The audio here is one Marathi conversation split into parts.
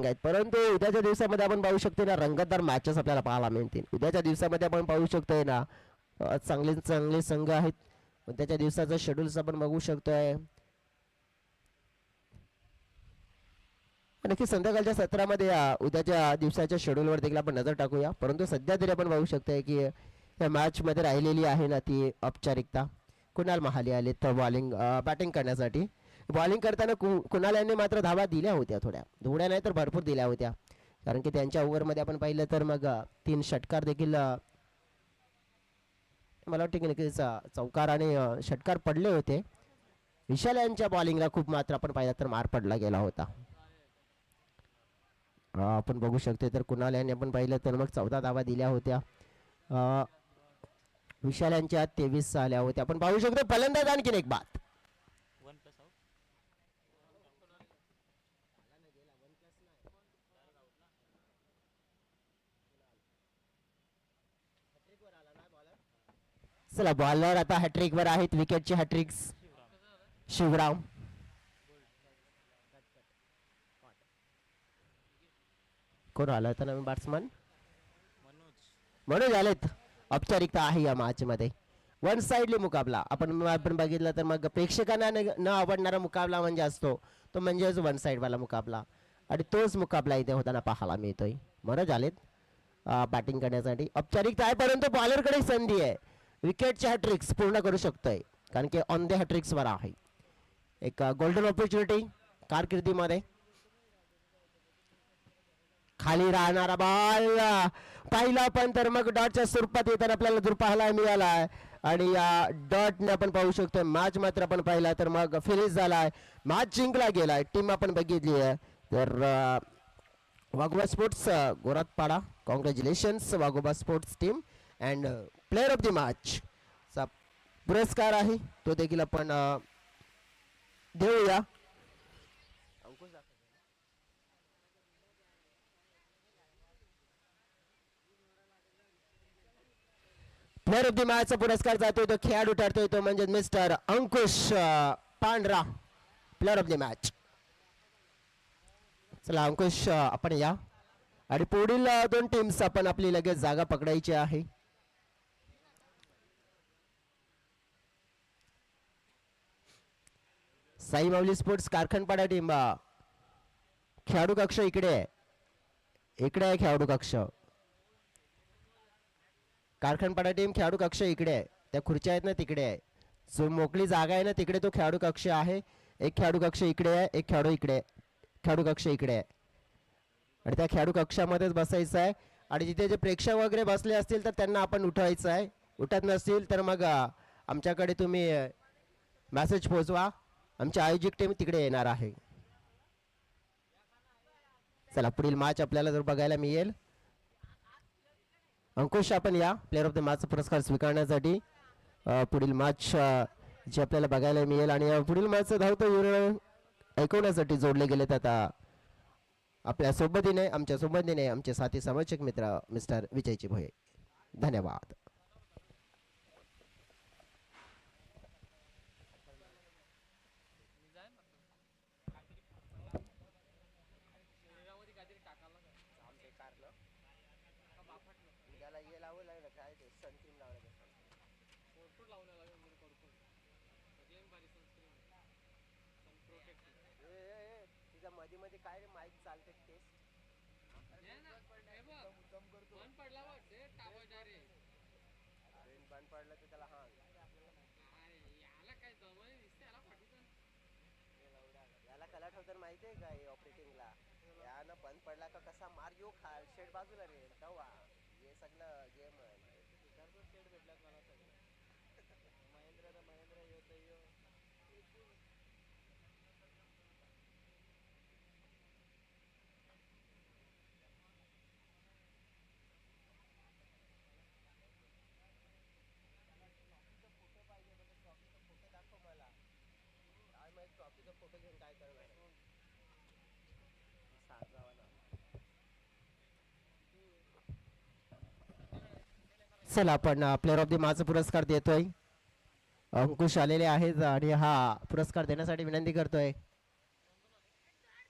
आहेत, परंतु उद्याच्या दिवसामध्ये आपण पाहू शकतो ना रंगतदार मॅचेस आपल्याला पाहायला मिळतील. उद्याच्या दिवसामध्ये आपण पाहू शकतोय ना चांगले चांगले संघ आहेत. उद्याच्या दिवसाचं शेड्यूल्स आपण बघू शकतोय. नक्की संध्याकाळच्या सत्रामध्ये उद्याच्या दिवसाच्या शेड्यूलवर देखील आपण नजर टाकूया. परंतु सध्या तरी आपण पाहू शकतोय की या मॅचमध्ये राहिलेली आहे ना ती औपचारिकता. कुणाल महाले आले तर बॅटिंग करण्यासाठी. बॉलिंग करताना कुणाल यांनी मात्र धावा दिल्या होत्या, थोड्या नाही तर भरपूर दिल्या होत्या. कारण की त्यांच्या ओव्हरमध्ये आपण पाहिलं तर मग 3 षटकार देखील मला वाटतं की नक्कीच चौकार आणि षटकार पडले होते. विशाल यांच्या बॉलिंगला खूप मात्र आपण पाहिलं तर मार पडला गेला होता. आपण बघू शकतो तर कुणाल यांनी आपण पाहिलं तर मग 14 धावा दिल्या होत्या. विशाल यांच्या 23 आल्या होत्या. आपण पाहू शकतो फलंदाज आणखीन एक बाद. चला बॉलर आता हॅट्रिक वर आहेत. विकेटची हॅट्रिक्स शिवराम. कोण आला होता नवीन बॅट्समन? मनोज आलेत. औपचारिकता आहे या मॅच मध्ये. वन साइडली मुकाबला आपण बघितलं तर मग प्रेक्षकांना न आवडणारा मुकाबला म्हणजे असतो तो म्हणजेच वन साइड वाला मुकाबला, आणि तोच मुकाबला इथे होताना पाहायला मिळतोय. मनोज आलेत बॅटिंग करण्यासाठी. औपचारिकता आहे परंतु बॉलरकडे संधी आहे. विकेटच्या हॅट्रिक्स पूर्ण करू शकतोय कारण की ऑन द हॅट्रिक्स वर आहे. एक गोल्डन ऑपॉर्च्युनिटी कारकिर्दीमध्ये. खाली राहणारा बॉल पाहिला पण तर मग डॉटच्या स्वरूपात येताना आपल्याला दूर पाहायला मिळाला. आणि या डॉटने आपण पाहू शकतो मॅच मात्र आपण पाहिला तर मग फिनिश झालाय. मॅच जिंकला गेलाय. टीम आपण बघितली आहे तर Waghoba sports Goratpada. Congratulations Waghoba sports team. And player of the match चा पुरस्कार आहे तो देखील आपण देऊया. प्लेअर ऑफ द मॅचचा पुरस्कार जातोय तो खेळाडू ठरतोय तो म्हणजे मिस्टर अंकुश पांढरा. Player of the match. चला अंकुश आपण या आणि पुढील 2 टीम्स आपण आपली लगेच जागा पकडायची आहे. साई माऊली स्पोर्ट्स कारखानपाडा टीम. खेळाडू कक्ष इकडे आहे. इकडे आहे खेळाडू कक्ष. कारखानपाडा टीम खेळाडू कक्ष इकडे आहे. त्या खुर्च्या आहेत ना तिकडे आहे. जो मोकळी जागा आहे ना तिकडे तो खेळाडू कक्ष आहे. एक खेळाडू कक्ष इकडे आहे, एक खेळाडू इकडे, खेळाडू कक्ष इकडे आहे. आणि त्या खेळाडू कक्षामध्येच बसायचं आहे. आणि जिथे जे प्रेक्षक वगैरे बसले असतील तर त्यांना आपण उठवायचं आहे. उठत नसतील तर मग आमच्याकडे तुम्ही मेसेज पोहोचवा. आमची आयोजक टीम तिकडे येणार आहे. चला पुढील मॅच आपल्याला जर बघायला मिळेल. अंकुश आपण या प्लेअर ऑफ द मॅचचा पुरस्कार स्वीकारण्यासाठी. पुढील मॅच जे आपल्याला बघायला मिळेल आणि पुढील मॅचचं धावतं विवरण ऐकवण्यासाठी जोडले गेलेत आता आपल्या सोबतीने आमचे साथी समालोचक मित्र मिस्टर विजयजी भोये. धन्यवाद. मध्ये मध्ये काय माईक चालते टेस्ट बंद पडलं तर त्याला हा याला कला ठेवतात माहिती आहे का ऑपरेटिंगला. यानं बंद पडला का कसा मार येऊ खा शेड बाजूला रे तेव्हा हे सगळं गेम शेड भेटलात मला सगळं. महेंद्र येत ट्रॉफीचा फोटो घेऊन काय करणार. चला आपण प्लेअर ऑफ द मॅच पुरस्कार देतोय. अंकुश आलेले आहेत आणि हा पुरस्कार देण्यासाठी विनंती करतोय.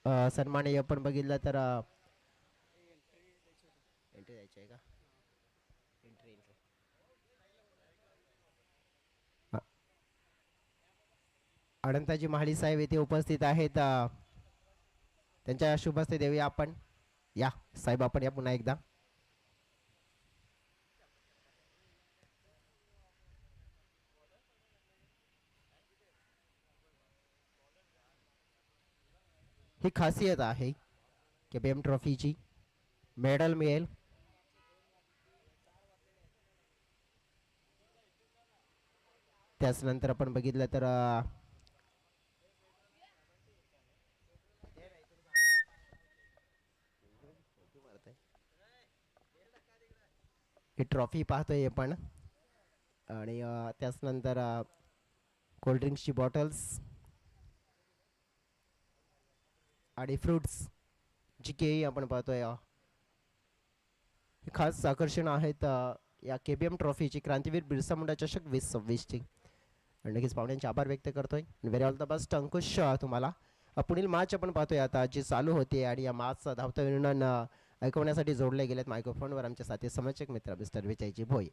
सन्माननीय आपण बघितलं तर एंट्री द्यायची आहे का? एंट्री एंट्री अनंताजी महाडी साहेब येथे उपस्थित आहेत. त्यांच्या शुभ हस्ते देऊया आपण. या साहेब आपण या पुन्हा एकदा. ही खासियत आहे KPM ट्रॉफीची. मेडल मिळेल. त्याच नंतर आपण बघितलं तर ही ट्रॉफी पाहतोय आपण आणि त्याच नंतर कोल्ड्रिंक्सची बॉटल्स आणि फ्रूट्स जी केळी आपण पाहतोय. हे खास आकर्षण आहेत या KPM ट्रॉफीची. क्रांतीवीर बिरसा मुंडा चषक 2026ची. आणि नक्कीच पाहुण्यांचे आभार व्यक्त करतोय. व्हेरी ऑल द बेस्ट अंकुश तुम्हाला. पुढील मॅच आपण पाहतोय आता जी चालू होते आणि या मॅचचं धावतं विनोदन ऐकवण्यासाठी जोडले गेलेत मायक्रोफोनवर आमच्या साथी समाजक मित्र मिस्टर विजयजी भोये.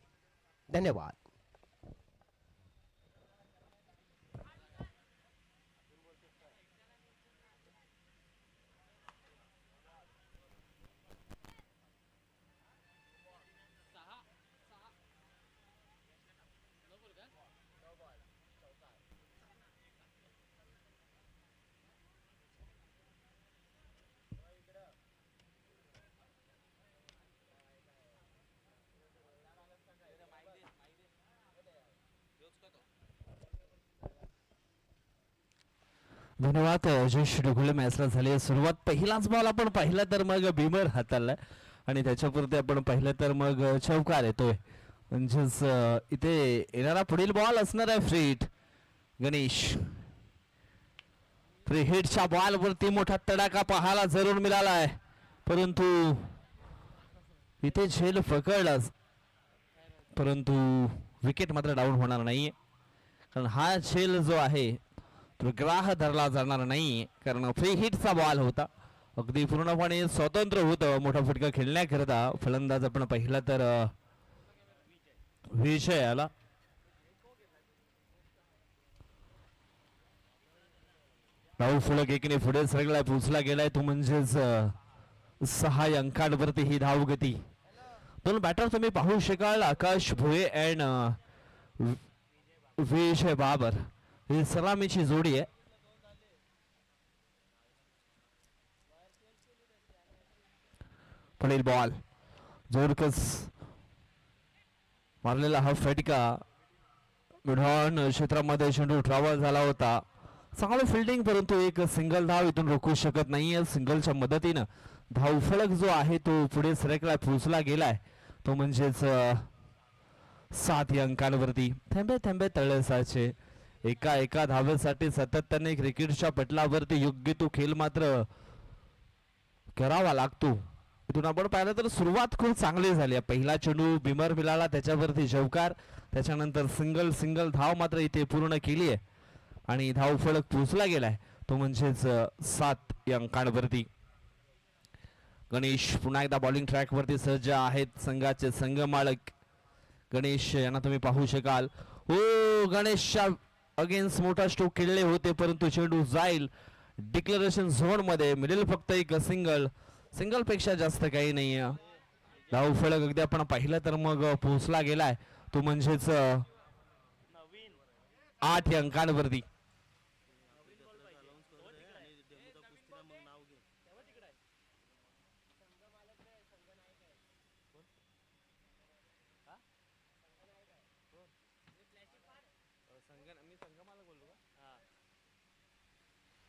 धन्यवाद. धन्यवाद जयेश ढोकळे. मॅचला झाली सुरुवात. पहिलाच बॉल आपण पाहिला तर मग भीमर हाताळलाय आणि त्याच्यापुरते आपण पाहिलं तर मग चौकार येतोय. म्हणजेच इथे येणारा पुढील बॉल असणार आहे फ्री हिट. गणेश फ्री हिटच्या बॉल वरती मोठा तडाखा पाहायला जरूर मिळाला आहे, परंतु इथे झेल पकडलाच, परंतु विकेट मात्र डाऊन होणार नाहीये. कारण हा झेल जो आहे तो ग्राह धरला जाणार नाही, कारण फ्री हिटचा बॉल होता. अगदी पूर्णपणे स्वतंत्र होतं मोठा फटका खेळण्याकरता. फलंदाज आपण पाहिला तर विजय आला. राहुल फुलक एकीने पुढे सरकलाय, पोचला गेलाय तो म्हणजेच 6 अंकांवरती ही धावगती. दोन बॅटर तुम्ही पाहू शकाल, आकाश भोये अँड विजय बाबर. ही सलामीची जोडी आहे. पुढील बॉल जोरकस मारलेला हा फटका मिडॉन क्षेत्रामध्ये चेंडू ट्रॅव्हल झाला होता. चांगलं फिल्डिंग, परंतु एक सिंगल धाव इथून रोखू शकत नाहीये. सिंगलच्या मदतीनं धावफलक जो आहे तो पुढे सरकला, पोचला गेलाय तो म्हणजेच 7 अंकांवरती. थेंबे थेंबे तळे साचे. एका धावेसाठी सातत्याने क्रिकेटच्या पटलावरती योग्य तो खेळ मात्र करावा लागतो. इथून आपण पाहिलं तर सुरुवात खूप चांगली झाली. पहिला चेंडू बिमर मिळाला, त्याच्यावरती चौकार, त्याच्यानंतर सिंगल धाव मात्र इथे पूर्ण केली आहे आणि धाव फलक पोचला गेलाय तो म्हणजेच 7 अंकांवरती. गणेश पुन्हा एकदा बॉलिंग ट्रॅक वरती सज्ज आहेत. संघाचे संघ मालक गणेश यांना तुम्ही पाहू शकाल. हो, गणेशच्या अगेन्स्ट मोठा स्ट्रोक खेळले होते, परंतु चेंडू जाईल डिक्लेरेशन झोन मध्ये. मिळेल फक्त एक सिंगल पेक्षा जास्त काही नाही. धाव फलक अगदी आपण पाहिलं तर मग पोहोचला गेलाय तो म्हणजेच 8 अंकांवरती.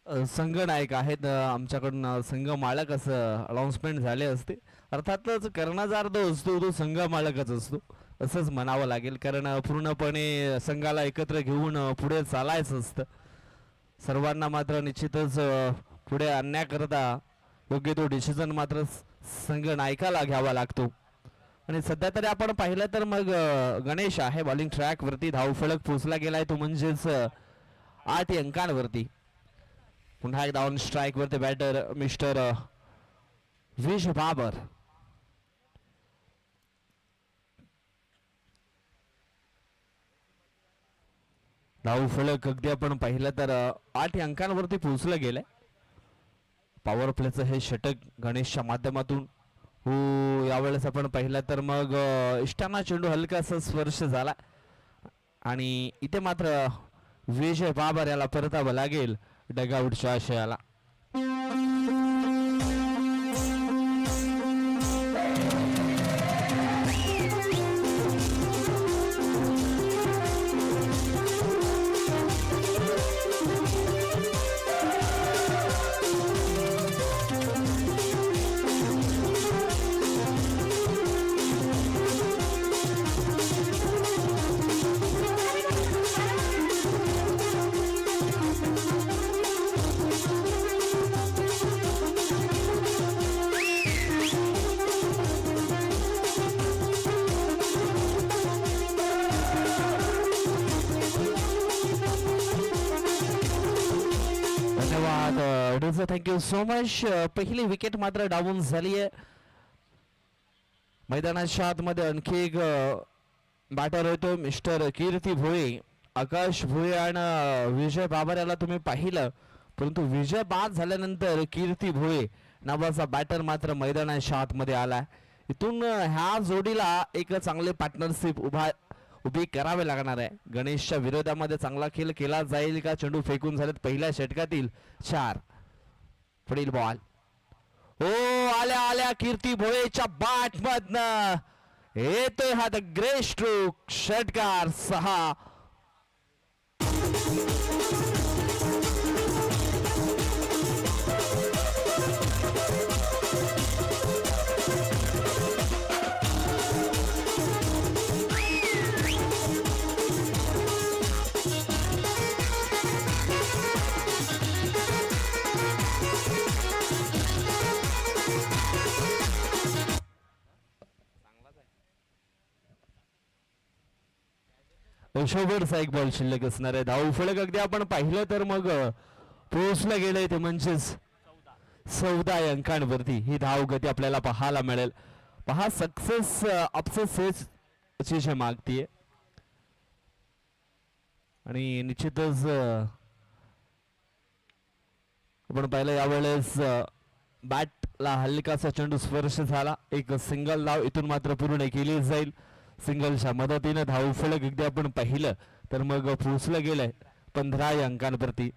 संघनायक आहेत आमच्याकडून, संघ मालक असं अनाउन्समेंट झाले असते. अर्थातच कर्णधार जो असतो तो संघ मालकच असतो असंच म्हणावं लागेल, कारण पूर्णपणे संघाला एकत्र घेऊन पुढे चालायचं असतं. सर्वांना मात्र निश्चितच पुढे आणण्याकरता योग्य तो डिसिजन मात्र संघ नायकाला घ्यावा लागतो. आणि सध्या तरी आपण पाहिलं तर मग गणेश आहे बॉलिंग ट्रॅक वरती. धावफलक पोचला गेलाय तो म्हणजेच 8 अंकांवरती. पुन्हा एकदा ऑन स्ट्राईक वरती बॅटर मिस्टर विश बाबर. धाव फलक अगदी आपण पाहिलं तर 8 अंकांवरती पोहोचलं गेलंय. पॉवर प्लेचं हे षटक गणेशच्या माध्यमातून हो यावेळेस आपण पाहिलं तर मग इष्टाना चेंडू हलकासा स्पर्श झाला आणि इथे मात्र विजय बाबर याला परतावं लागेल डगआउटच्या आशयाला. Thank you so much. पहिली विकेट मात्र डाऊन झाली आहे. मैदानाच्या आतमध्ये आणखी एक बॅटर होतो मिस्टर कीर्ती भोये. आकाश भोये आणि विजय बाबर याला तुम्ही पाहिलं, परंतु विजय बाद झाल्यानंतर कीर्ती भोये नावाचा बॅटर मात्र मैदानाच्या आतमध्ये आलाय. इथून ह्या जोडीला एक चांगले पार्टनरशिप उभी करावे लागणार आहे. गणेशच्या विरोधामध्ये चांगला खेळ केला जाईल का? चेंडू फेकून झालेत पहिल्या षटकातील 4. पुढील बॉल हो आल्या आल्या कीर्ती भोयेच्या बॅट मधनं येतोय हा द ग्रेट स्ट्रोक. षटकार 6. शोभरचा एक बॉल शिल्लक असणार आहे. धाव फलक अगदी आपण पाहिलं तर मग पोहोचलं गेलंय ते म्हणजेच 14 अंकांवरती ही धाव गती आपल्याला पाहायला मिळेल. पहा सक्सेस अपसेस जे मागतीये आणि निश्चितच आपण पाहिलं यावेळेस बॅटला हलकासा चेंडू स्पर्श झाला. एक सिंगल धाव इथून मात्र पूर्ण केली जाईल. सिंगलच्या मदतीने धाव फलक अगदी आपण पाहिलं तर मग पोहोचलं गेलंय 15 अंकांवरती.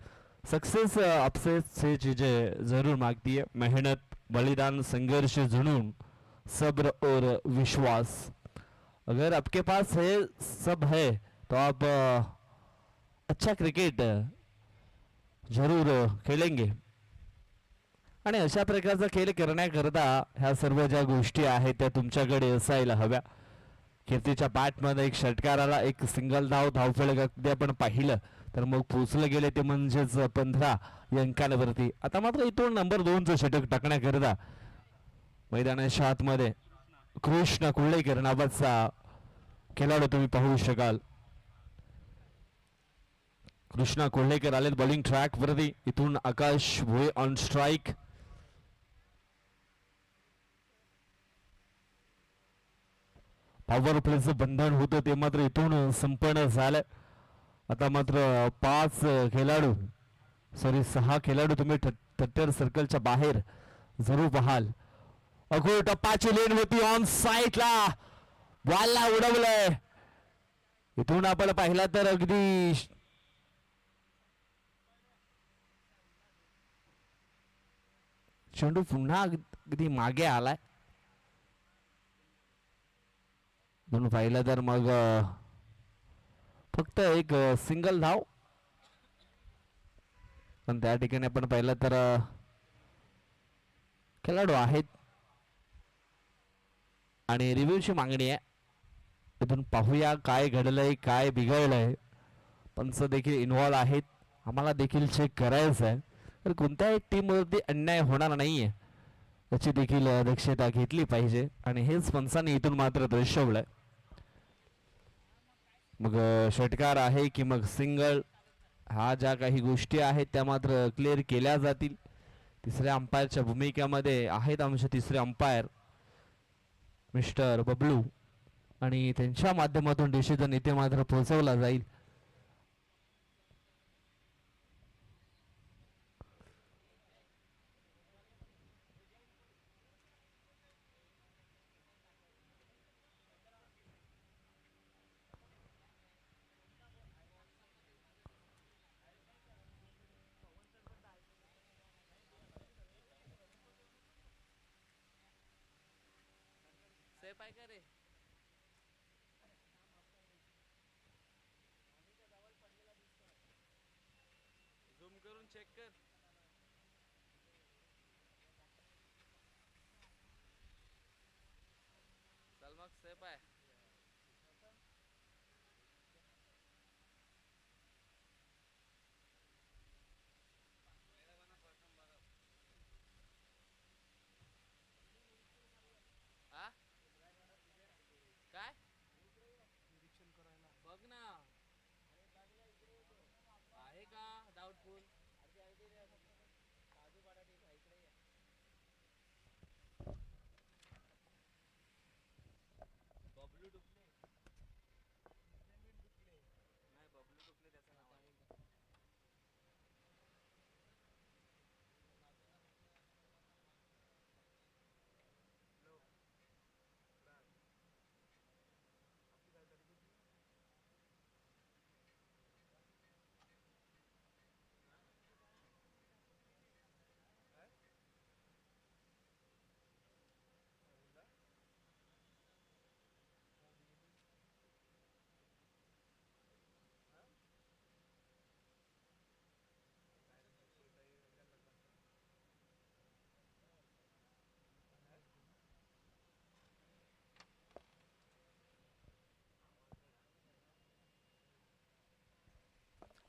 सक्सेस अपसेस हे चीजें जरूर मांगती है. मेहनत, बलिदान, संघर्ष, जुनून, सब्र और विश्वास. अगर आपके पास है सब है तो आप अच्छा क्रिकेट जरूर खेळेंगे. आणि अशा प्रकारचा खेळ करण्याकरता ह्या सर्व ज्या गोष्टी आहेत त्या तुमच्याकडे असायला हव्या. कीर्तीच्या बॅटमध्ये एक षटकार आला, एक सिंगल धावफलक अगदी आपण पाहिलं तर मग पोचलं गेले ते म्हणजेच 15 अंकांवरती. आता मात्र इथून नंबर 2चं षटक टाकण्याकरता मैदानाच्या आतमध्ये कृष्ण कुळेकर नावाचा खेळाडू तुम्ही पाहू शकाल. कृष्णा कोल्हेकर आले बॉलिंग ट्रॅक वरती. इथून आकाश भोये ऑन स्ट्राइक. पॉवर प्लेचं बंधन होतं ते मात्र इथून संपन्न झालं. आता मात्र 5 खेळाडू 6 खेळाडू तुम्ही 30 सर्कलच्या बाहेर जरूर पाहाल. अगो टप्पाची लेन होती ऑन साईडला बॉलला उडवलंय. इथून आपण पाहिला तर अगदी चेंडू पुन्हा अगदी मागे आलाय. म्हणून पाहिलं तर मग फक्त एक सिंगल धाव. पण त्या ठिकाणी आपण पाहिलं तर खेळाडू आहेत आणि रिव्ह्यूची मागणी आहे. इथून पाहूया काय घडलंय काय बिघडलंय. पंच देखील इन्व्हॉल्व आहेत. आम्हाला देखील चेक करायचं आहे तर कोणत्याही टीम वरती अन्याय होणार नाहीये याची देखील दक्षता घेतली पाहिजे आणि हेच पंचांनी इथून मात्र दर्शवलंय. मग षटकार आहे की मग सिंगल ह्या ज्या काही गोष्टी आहेत त्या मात्र क्लिअर केल्या जातील. तिसऱ्या अंपायरच्या भूमिकेमध्ये आहेत आमचे तिसरे अंपायर मिस्टर बबलू आणि त्यांच्या माध्यमातून डिसिजन इथे मात्र पोहोचवला जाईल.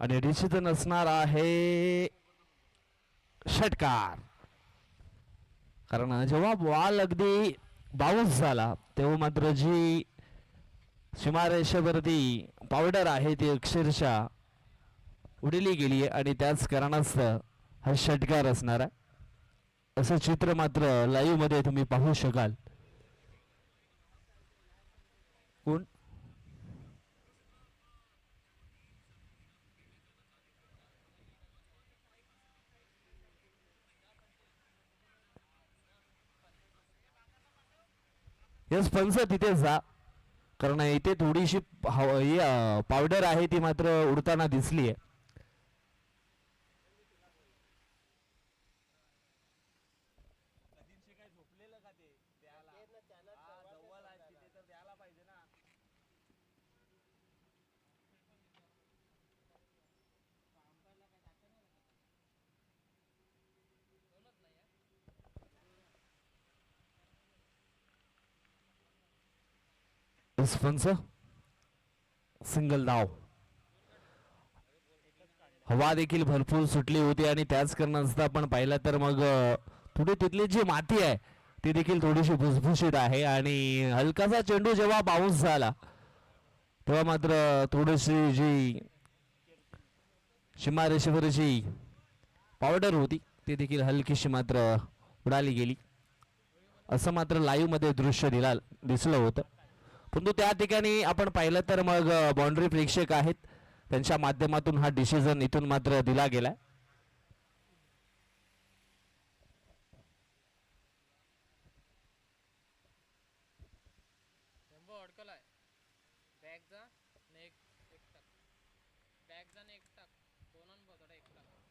आणि डिसिजन असणार आहे षटकार. कारण जेव्हा बॉल अगदी बाउन्स झाला तेव्हा मात्र जी सीमारेषेवरती पावडर आहे ती अक्षरशः उडली गेली आणि त्याच कारणास्तव हा षटकार असणार आहे. असं चित्र मात्र लाईव्ह मध्ये तुम्ही पाहू शकाल. कोण यस पंच तिथे जा, कारण इथे थोडीशी पावडर आहे ती मात्र उडताना दिसली आहे. पंच सिंगल धाव. हवा देखील भरपूर सुटली होती आणि त्याच कारणास्तव आपण पाहिलं तर मग थोडी तिथली जी माती आहे ती देखील थोडीशी भुसभुशीत आहे आणि हलकासा चेंडू जेव्हा बाउन्स झाला तेव्हा मात्र थोडीशी जी सीमारेषेवरची पावडर होती ती देखील हलकीशी मात्र उडाली गेली. असं मात्र लाईव्ह मध्ये दृश्य दिसलं होतं. परंतु त्या ठिकाणी आपण पाहिलं तर मग बाउंड्री प्रेक्षक आहेत त्यांच्या माध्यमातून हा डिसिजन इथून मात्र दिला गेलाय.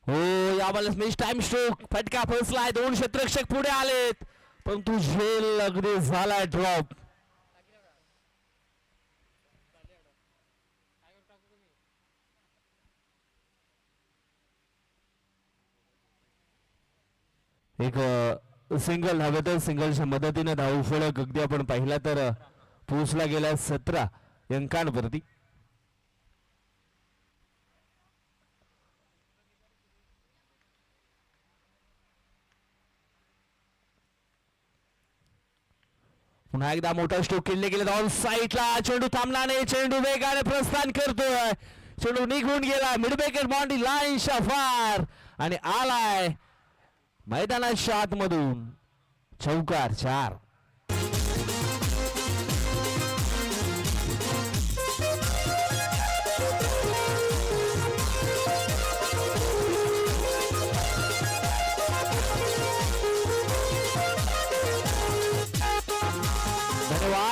हो यावेळेस मिस टाइम स्ट्रोक फटका फसलाय. 2 क्षेत्ररक्षक पुढे आलेत परंतु झेल अगदी झालाय ड्रॉप. एक सिंगल हवे तर सिंगलच्या मदतीने धाव फलक अगदी आपण पाहिला तर पोहोचला गेला 17 अंकांवरती. पुन्हा एकदा मोठा स्ट्रोक केले गेले ऑन साईडला. चेंडू थांबला नाही, चेंडू वेगाने प्रस्थान करतोय. चेंडू निघून गेला मिडबेकेट बाउंड्री लाईन फार आणि आलाय मैदानाच्या आतमधून चौकार 4.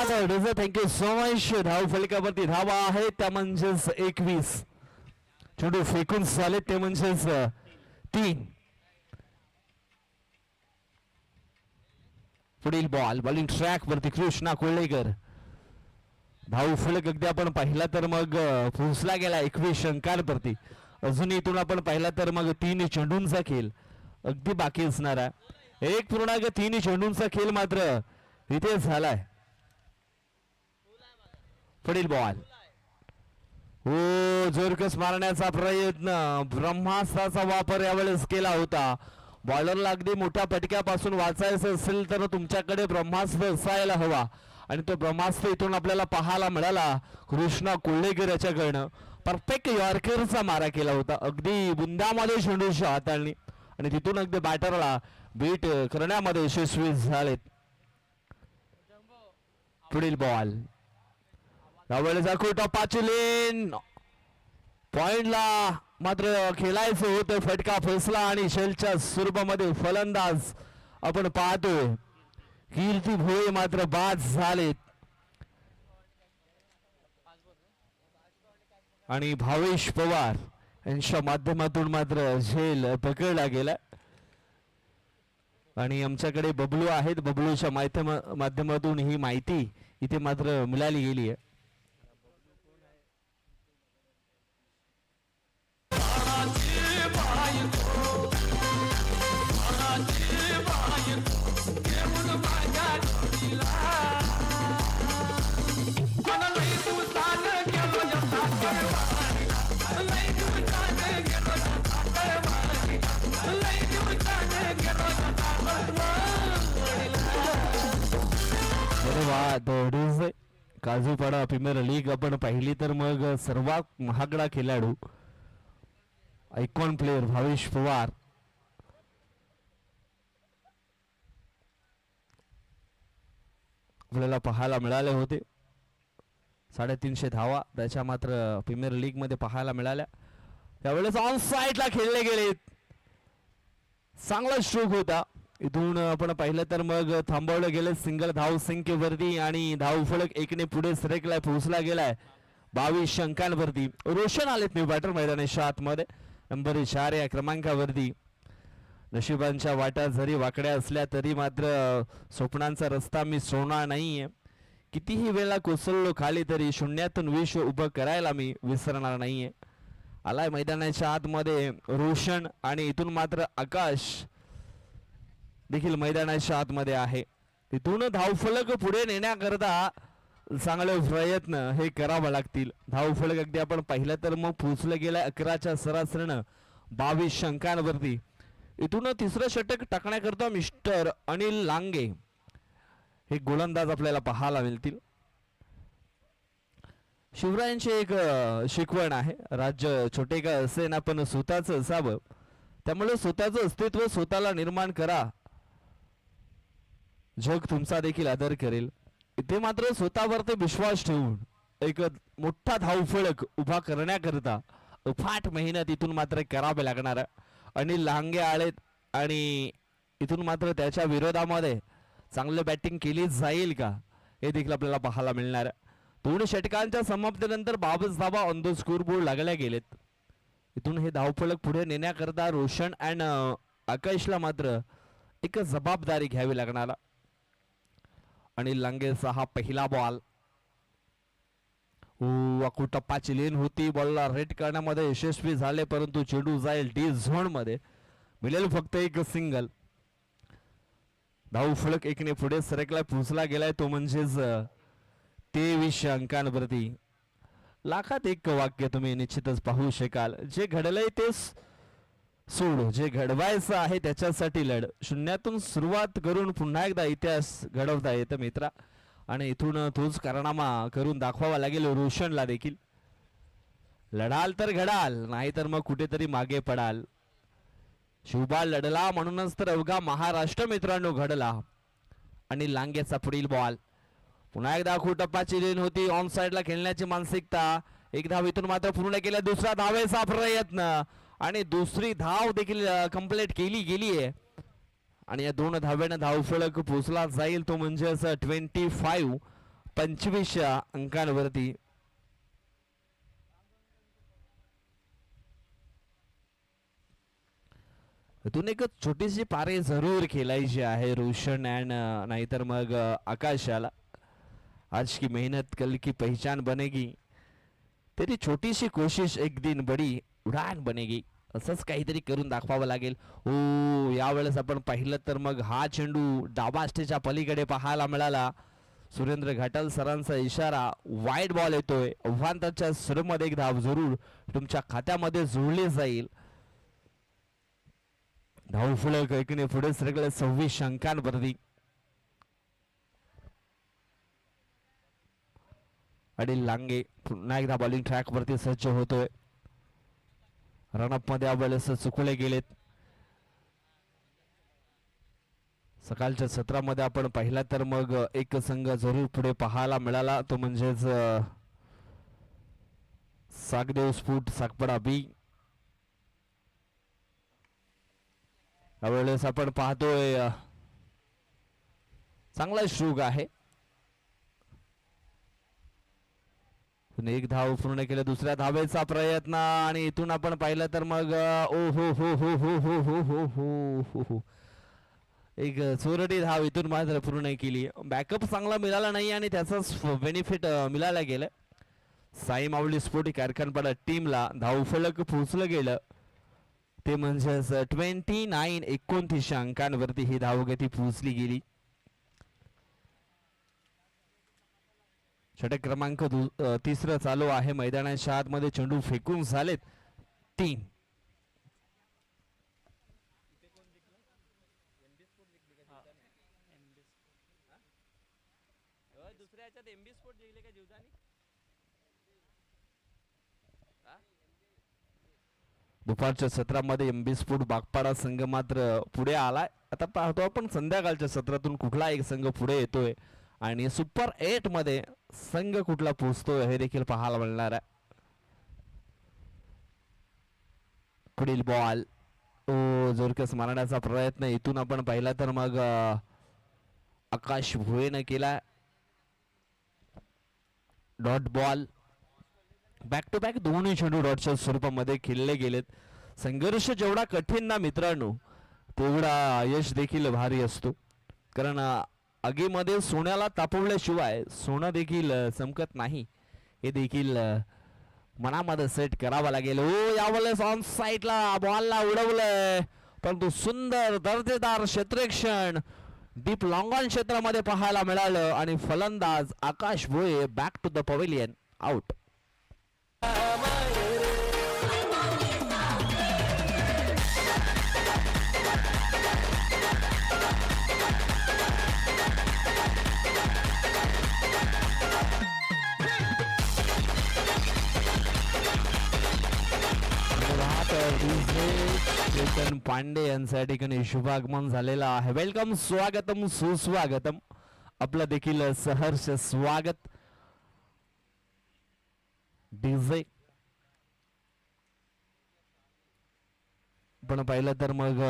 धन्यवाद थँक्यू सो मच. धाव फलकावरती धावा आहे त्या म्हणजेच 21. चेंडू फेकून झाले ते म्हणजेच 3. पुढील बॉल बॉलिंग ट्रॅक वरती कृष्णा कोल्हेकर. धाव फलक अगदी आपण पाहिला तर मग पोहोचला गेला 21 अंकांवरती. अजून इथून आपण पाहिला तर मग 3 चेंडूंचा खेळ अगदी बाकी असणार आहे. 1.3 चेंडूंचा खेळ मात्र इथे झालाय. पुढील बॉल हो जोरकस मारण्याचा प्रयत्न ब्रह्मास्त्राचा वापर यावेळेस केला होता. बॉलरला अगदी मोठ्या पटक्यापासून वाचायचं असेल तर तुमच्याकडे ब्रह्मास्त्र असायला हवा आणि तो ब्रह्मास्त्र इथून आपल्याला पाहायला मिळाला. कृष्णा कोल्हेकर याच्याकडनं परफेक्ट यॉर्करचा मारा केला होता. अगदी बुंदामध्ये चेंडूची हाताळणी आणि तिथून अगदी बॅटरला बीट करण्यामध्ये यशस्वी झालेत. पुढील बॉल यावेळेस टप्पाची लेन पॉइंटला मात्र खेळायचं होतं. फटका फसला आणि शेलच्या स्वरूपामध्ये फलंदाज आपण पाहतोय कीर्ती भोये मात्र बाद झालेत आणि भावेश पवार यांच्या माध्यमातून मात्र झेल पकडला गेला. आणि आमच्याकडे बबलू आहेत. बबलूच्या माध्यमातून ही माहिती इथे मात्र मिळाली गेली आहे. काजूपाडा प्रीमियर लीग आपण पाहिली तर मग सर्वात महागडा खेळाडू आयकॉन प्लेयर भावेश पवार आपल्याला पाहायला मिळाले होते. 350 धावा त्याच्या मात्र प्रीमियर लीग मध्ये पाहायला मिळाल्या. त्यावेळेस ऑन साइडला खेळले गेले. चांगला स्ट्रोक होता. इथून आपण पाहिलं तर मग थांबवलं गेलं सिंगल धाव संख्येवरती आणि धाव फलक 1 पुढे सरकलाय पोहोचला गेलाय 22 अंकांवरती. रोशन आलेत न्यू बॅटर मैदानाच्या आतमध्ये नंबर 4 या क्रमांकावरती. नशिबांच्या वाटा जरी वाकड्या असल्या तरी मात्र स्वप्नांचा रस्ता मी सोडणार नाहीये. कितीही वेळा कोसळलो खाली तरी शून्यातून विश्व उभं करायला मी विसरणार नाहीये. आलाय मैदानाच्या आतमध्ये रोशन आणि इथून मात्र आकाश देखील मैदानाच्या आतमध्ये आहे. तिथून धावफलक पुढे नेण्याकरता चांगले प्रयत्न हे करावे लागतील. धावफलक अगदी आपण पाहिलं तर मग पोहोचलं गेलं 11च्या सरासरीनं 22 अंकांवरती. इथून तिसरं षटक टाकण्याकरता मिस्टर अनिल लांगे हे गोलंदाज आपल्याला पाहायला मिळतील. शिवरायांची एक शिकवण आहे, राज्य छोटे का असे ना पण स्वतःच असावं. त्यामुळे स्वतःचं अस्तित्व स्वतःला निर्माण करा, जग तुमचा देखील आदर करेल. इथे मात्र स्वतःवरती विश्वास ठेवून एक मोठा धावफलक उभा करण्याकरता अफाट मेहनत इथून मात्र करावे लागणार. अनिल लांगे आलेत आणि इथून मात्र त्याच्या विरोधामध्ये चांगली बॅटिंग केली जाईल का हे देखील आपल्याला पाहायला मिळणार. 2 षटकांच्या समाप्तीनंतर 22 धावा ऑन द स्कोर बोर्ड लागल्या गेलेत. इथून हे धावफलक पुढे नेण्याकरता रोशन अँड आकाशला मात्र एक जबाबदारी घ्यावी लागणार. अनिल लांगेचा हा पहिला बॉल टप्पाची लेन होती. बॉलला रेट करण्यामध्ये यशस्वी झाले, परंतु चेंडू जाईल डी झोन मध्ये. मिळेल फक्त एक सिंगल. धावफलक 1 पुढे सरकला पोहोचला गेलाय तो म्हणजेच 23 अंकांवरती. लाखात एक वाक्य तुम्ही निश्चितच पाहू शकाल. जे घडलंय ते सोड, जे घडवायचं आहे त्याच्यासाठी लढ. शून्यातून सुरुवात करून पुन्हा एकदा इतिहास घडवता येतं मित्रा, आणि इथून तोच कारनामा करून दाखवावा लागेल रोशनला देखील. लढाल तर घडाल, नाहीतर मग कुठेतरी मागे पडाल. शिवबा लढला म्हणूनच तर अवघा महाराष्ट्र मित्रांनो घडला. आणि लांगेचा पुढील बॉल. पुन्हा एकदा खूटप्पाची लेन होती, ऑन साइडला खेळण्याची मानसिकता. एक धाव इथून मात्र पूर्ण केल्या, दुसरा धावेचा प्रयत्न आणि दुसरी धाव देखील कंप्लीट केली गेली आहे. आणि या 2 धाव्यानं धावफलक पोचला जाईल, तो म्हणजेच 25 अंकांवरती. इथून एक छोटीशी पारे जरूर खेळायची आहे रोशन अँड नाहीतर मग आकाशाला. आज की मेहनत कल की पहचान बनेगी, तेरी छोटीशी कोशिश एक दिन बडी उडान बनेगी. असंच काहीतरी करून दाखवावं लागेल. ओ यावेळेस आपण पाहिलं तर मग हा चेंडू डाबा स्टेच्या पलीकडे पाहायला मिळाला. सुरेंद्र घाटल सरांचा इशारा, वाईड बॉल येतोय. अव्हांताच्या सुरूमध्ये एक धाव जरूर तुमच्या खात्यामध्ये जोडली जाईल. धावफलक ऐकणे पुढे सरकले 26 अंकांवरती. अडिल लांगे पुन्हा एकदा बॉलिंग ट्रॅक वरती सज्ज होतोय. रनअप मध्ये यावेळेस चुकले गेलेत. सकाळच्या सत्रामध्ये आपण पाहिला तर मग एक संघ जरूर पुढे पाहायला मिळाला, तो म्हणजेच सागदेव स्फूट सागपडा बी. यावेळेस आपण पाहतोय चांगला स्ट्रोक आहे. एक धाव पूर्ण केलं, दुसऱ्या धावेचा प्रयत्न आणि इथून आपण पाहिलं तर मग ओ हो हो हो हो हो हो हो हो हो हो एक चोरटी धाव इथून मात्र पूर्ण केली. बॅकअप चांगला मिळाला नाही आणि त्याचा बेनिफिट मिळाला गेलं. साई माऊली स्पोर्ट कारखानपाडा टीमला धावफलक पोहोचलं गेलं, ते म्हणजेच 29 अंकांवरती ही धावगती पोहोचली गेली. षटक क्रमांक 3 चालू आहे. मैदानाच्या आतमध्ये चेंडू फेकून झालेत 3. दुपारच्या सत्रामध्ये एमबी स्पोर्ट बागपाडा संघ मात्र पुढे आलाय. आता पाहतो आपण संध्याकाळच्या सत्रातून कुठला एक संघ पुढे येतोय आणि सुपर 8 मध्ये संघ कुठला पोहोचतोय हे देखील पाहायला मिळणार आहे. पुढील बॉल ओ जोरकस मारण्याचा प्रयत्न इथून आपण पाहिला तर मग आकाश भोयेनं केला. Dot ball. Back to back दोन्ही चेंडू डॉटच्या स्वरूपामध्ये खेळले गेलेत. संघर्ष जेवढा कठीण ना मित्रांनो, तेवढा यश देखील भारी असतो. कारण आगीमध्ये सोन्याला तापवल्याशिवाय सोनं देखील चमकत नाही, हे देखील मनामध्ये सेट करावा लागेल. ओ यावेळेस ऑन साईडला बॉलला उडवलंय, परंतु सुंदर दर्जेदार क्षेत्ररक्षण डीप लॉंग ऑन क्षेत्रामध्ये पाहायला मिळालं आणि फलंदाज Akash Bhoye back to the pavilion out. Chetan Pande यांच्या ठिकाणी शुभागमन झालेलं आहे. वेलकम, स्वागतम, सुस्वागतम, आपलं देखील सहर्ष स्वागत. डीजे पण पाहिलं तर मग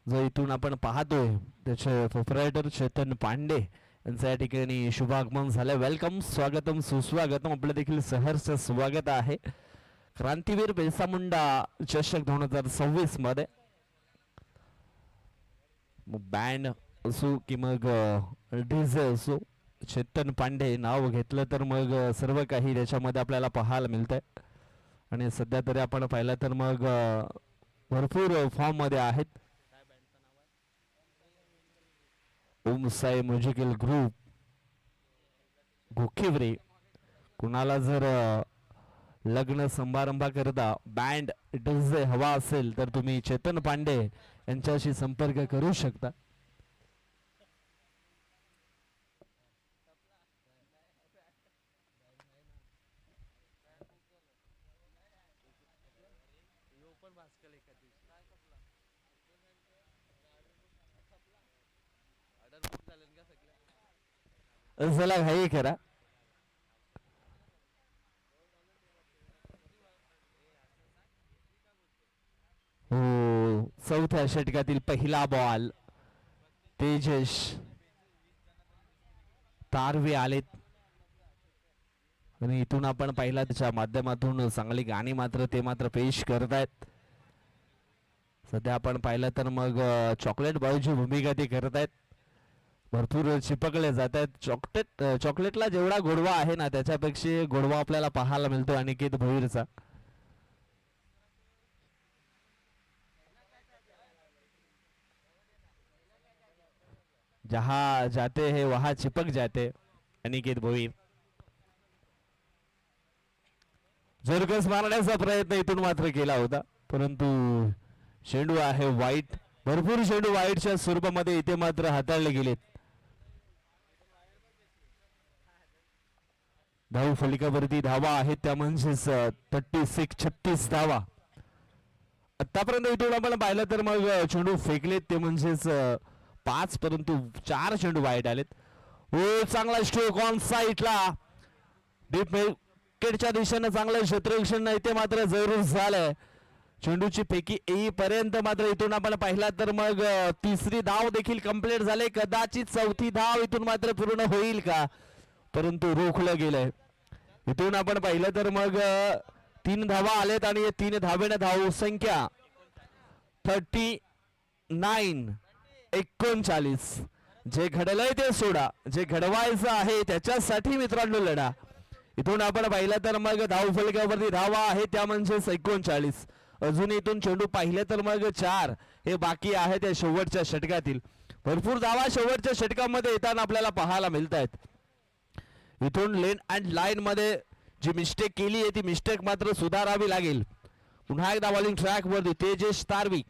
जो इथून आपण पाहतोय त्याचे प्रोप्रायटर चेतन पांडे यांच्या या ठिकाणी शुभागमन झालं. वेलकम, स्वागतम, सुस्वागतम, आपलं देखील सहर्ष स्वागत आहे. क्रांतीवीर बिरसा मुंडा चषक 2026 मध्ये बँड असो की मग डीजे असो, चेतन पांडे नाव घेतलं तर मग सर्व काही त्याच्यामध्ये आपल्याला पाहायला मिळतंय. आणि सध्या तरी आपण पाहिलं तर मग भरपूर फॉर्म मध्ये आहेत. ओम साई म्युझिकल ग्रुप गोखिवरे, कुणाला जर लग्न समारंभाकरता बँड डीजे हवा असेल तर तुम्ही चेतन पांडे यांच्याशी संपर्क करू शकता. चला घाई करा. हो, चौथ्या षटकातील पहिला बॉल. तेजस तारवे आलेत आणि इथून आपण पाहिला त्याच्या माध्यमातून चांगली गाणी मात्र ते मात्र पेश करतायत. सध्या आपण पाहिलं तर मग चॉकलेट बॉयची भूमिका ते करत आहेत. भरपूर चिपकले जात आहेत. चॉकलेटला जेवढा गोडवा आहे ना त्याच्यापेक्षा गोडवा आपल्याला पाहायला मिळतो अनिकेत भोईरचा. जहा जाते है वहा चिपक जाते. अनिकेत भोईर जोरकस मारण्याचा प्रयत्न इथून मात्र केला होता परंतु चेंडू आहे वाईट. भरपूर चेंडू वाईटच्या स्वरूपामध्ये इथे मात्र हाताळले गेलेत. धाव फलिकावरती धावा आहेत त्या म्हणजेच 36 धावा. आतापर्यंत इथून आपण पाहिलं तर मग चेंडू फेकलेत ते म्हणजेच 5 परंतु 4 चेंडू वाईट आलेत. हो, चांगला स्ट्रोक ऑन साईडला डीप विकेटच्या दिशेनं चांगलं क्षेत्ररक्षण इथे मात्र जरूर झालंय. चेंडूची पैकी येईपर्यंत मात्र इथून आपण पाहिला तर मग तिसरी धाव देखील कंप्लीट झाले. कदाचित चौथी धाव इथून मात्र पूर्ण होईल का परंतु रोखलं गेलंय. इथून आपण पाहिलं तर मग 3 धावा आलेत आणि 3 धावेनं धाव संख्या 39. जे घडलंय ते सोडा, जे घडवायचं आहे त्याच्यासाठी मित्रांनो लढा. इथून आपण पाहिलं तर मग धाव फलकावरती धावा आहे त्या म्हणजे 39. अजून इथून चेंडू पाहिले तर मग 4 हे बाकी आहे त्या शेवटच्या षटकातील. भरपूर धावा शेवटच्या षटकामध्ये येताना आपल्याला पाहायला मिळत आहेत. इथून लेन अँड लाईन मध्ये जी मिस्टेक केली आहे ती मिस्टेक मात्र सुधारावी लागेल. पुन्हा एकदा बॉलिंग ट्रॅक वरती तेजस तारवी.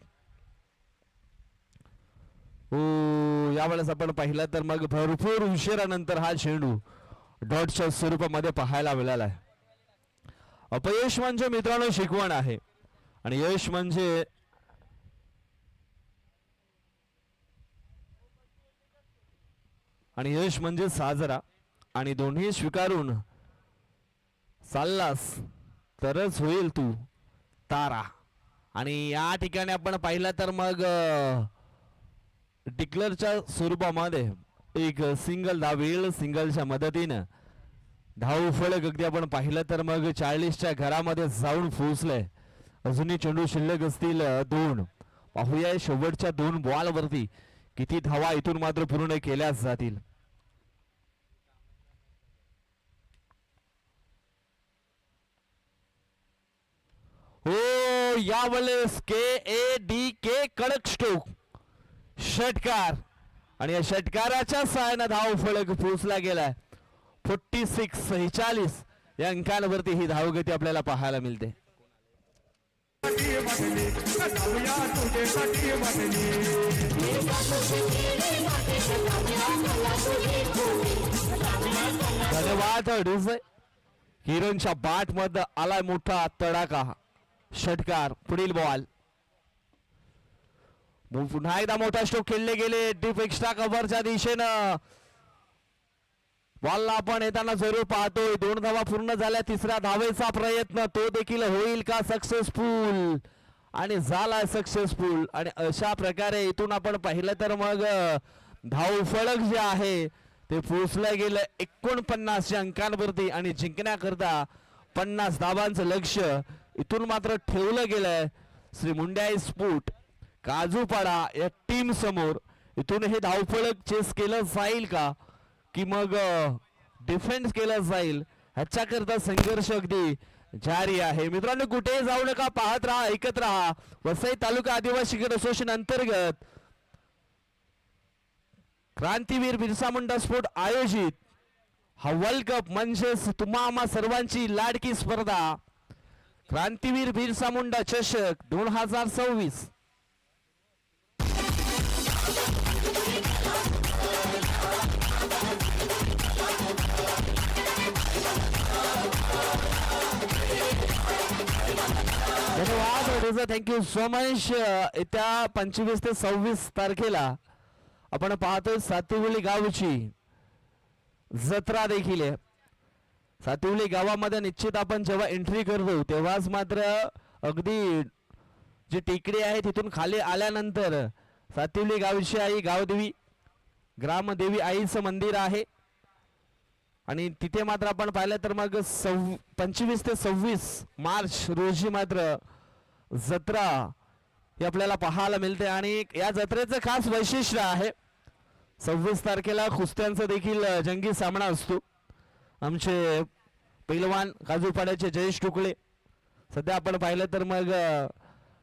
यावेळेस आपण पाहिलं तर मग भरपूर उशिरानंतर हा चेंडू डॉटच्या स्वरूपामध्ये पाहायला मिळाला. अपयश म्हणजे मित्रांनो शिकवण आहे आणि यश म्हणजे साजरा आणि दोन्ही स्वीकारून चाललास तरच होईल तू तारा. आणि या ठिकाणी आपण पाहिलं तर मग डिक्लेअरच्या स्वरूपामध्ये एक सिंगल धावेल. सिंगलच्या मदतीनं धाव फलक अगदी आपण पाहिलं तर मग 40च्या घरामध्ये जाऊन पोहोचलंय. अजूनही चेंडू शिल्लक असतील 2. पाहूया शेवटच्या 2 बॉल वरती किती धावा इथून मात्र पूर्ण केल्या जातील. हो, यावेळेस KADK कडक स्ट्रोक षटकार आणि या षटकाराच्या सहाय्याने धाव फलक पोहोचला गेलाय. 46 या अंकांवरती ही धावगती आपल्याला पाहायला मिळते. धन्यवाद. हिरोनच्या बॅट मध्ये आलाय मोठा तडाखा. षटकार पुढील बॉल. पुन्हा एकदा मोठा स्ट्रोक खेळले गेले डीप एक्स्ट्रा कव्हरच्या दिशेनं. बॉलला आपण येताना जरूर पाहतोय. 2 धावा पूर्ण झाल्या. 3ऱ्या धावेचा प्रयत्न तो देखील होईल का सक्सेसफुल आणि झालाय सक्सेसफुल. आणि अशा प्रकारे इथून आपण पाहिलं तर मग धाव फलक जे आहे ते पोहोचलं गेलं 49 अंकांवरती आणि जिंकण्याकरता 50 धावांचं लक्ष इथून मात्र ठेवलं गेलंय श्री मुंड्या स्पोर्ट काजूपाडा या टीम समोर. इथून हे धावफलक चेस केलं जाईल का की मग डिफेन्स केलं जाईल ह्याच्याकरता संघर्ष अगदी जारी आहे. मित्रांनो कुठेही जाऊ नका, पाहत राहा, ऐकत राहा. वसई तालुका आदिवासी क्रीडा असोसिएशन अंतर्गत क्रांतीवीर बिरसा मुंडा स्पोर्ट आयोजित हा वर्ल्ड कप म्हणजेच तुम्हा आम्हा सर्वांची लाडकी स्पर्धा क्रांतीवीर बिरसा मुंडा चषक 2026. धन्यवाद. Thank you so much. येत्या 25 ते 26 तारखेला आपण पाहतोय सातेवली गावची जत्रा देखील आहे. सातिवली गावामध्ये निश्चित आपण जेव्हा एंट्री करतो तेव्हाच मात्र अगदी जी टेकडी आहे तिथून खाली आल्यानंतर सातिवली गावची आई गावदेवी ग्रामदेवी आईचं मंदिर आहे आणि तिथे मात्र आपण पाहिलं तर मग 25 ते 26 मार्च रोजी मात्र जत्रा ही आपल्याला पाहायला मिळते आणि या जत्रेचं खास वैशिष्ट्य आहे 26 तारखेला कुस्त्यांचा देखील जंगी सामना असतो. आमचे पैलवान काजूपाड्याचे जयेश टुकळे सध्या आपण पाहिलं तर मग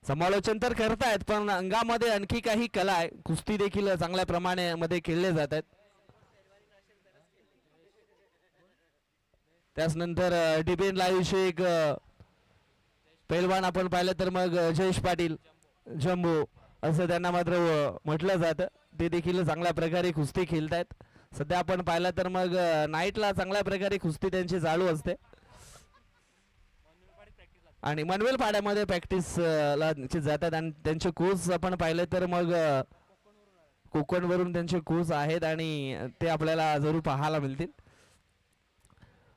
समालोचन तर करतायत पण अंगामध्ये आणखी काही कला आहे. कुस्ती देखील चांगल्या प्रमाणे मध्ये खेळले जात आहेत. त्याच नंतर डिबेन लाईव्हचे एक पैलवान आपण पाहिलं तर मग जयेश पाटील जम्बो असं त्यांना मात्र म्हटलं जातं. ते देखील चांगल्या प्रकारे कुस्ती खेळतायत. सध्या आपण पाहिलं तर मग नाईटला चांगल्या प्रकारे कुस्ती त्यांची चालू असते आणि मनवेल पाड्यामध्ये प्रॅक्टिसला जातात आणि त्यांचे कोच आपण पाहिलं तर मग कोकणवरून त्यांचे कोच आहेत आणि ते आपल्याला जरूर पाहायला मिळतील.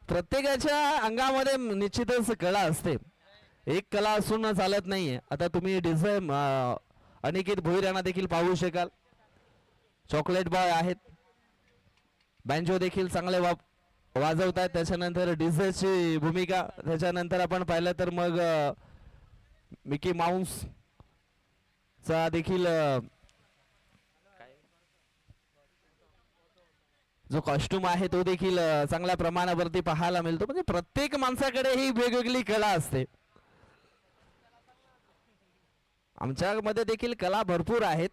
प्रत्येकाच्या अंगामध्ये निश्चितच कला असते. एक कला असून चालत नाहीये. आता तुम्ही डिझाईन अनिकेत भोईर यांना देखील पाहू शकाल. चॉकलेट बॉय आहेत. बँजो देखील चांगले वाजवतात. त्याच्यानंतर डीजेची भूमिका. त्याच्यानंतर आपण पाहिलं तर मग मिकी माऊस चा देखील जो कॉस्ट्युम आहे तो देखील चांगल्या प्रमाणावरती पाहायला मिळतो. म्हणजे प्रत्येक माणसाकडे ही वेगवेगळी कला असते. आमच्यामध्ये देखील कला भरपूर आहेत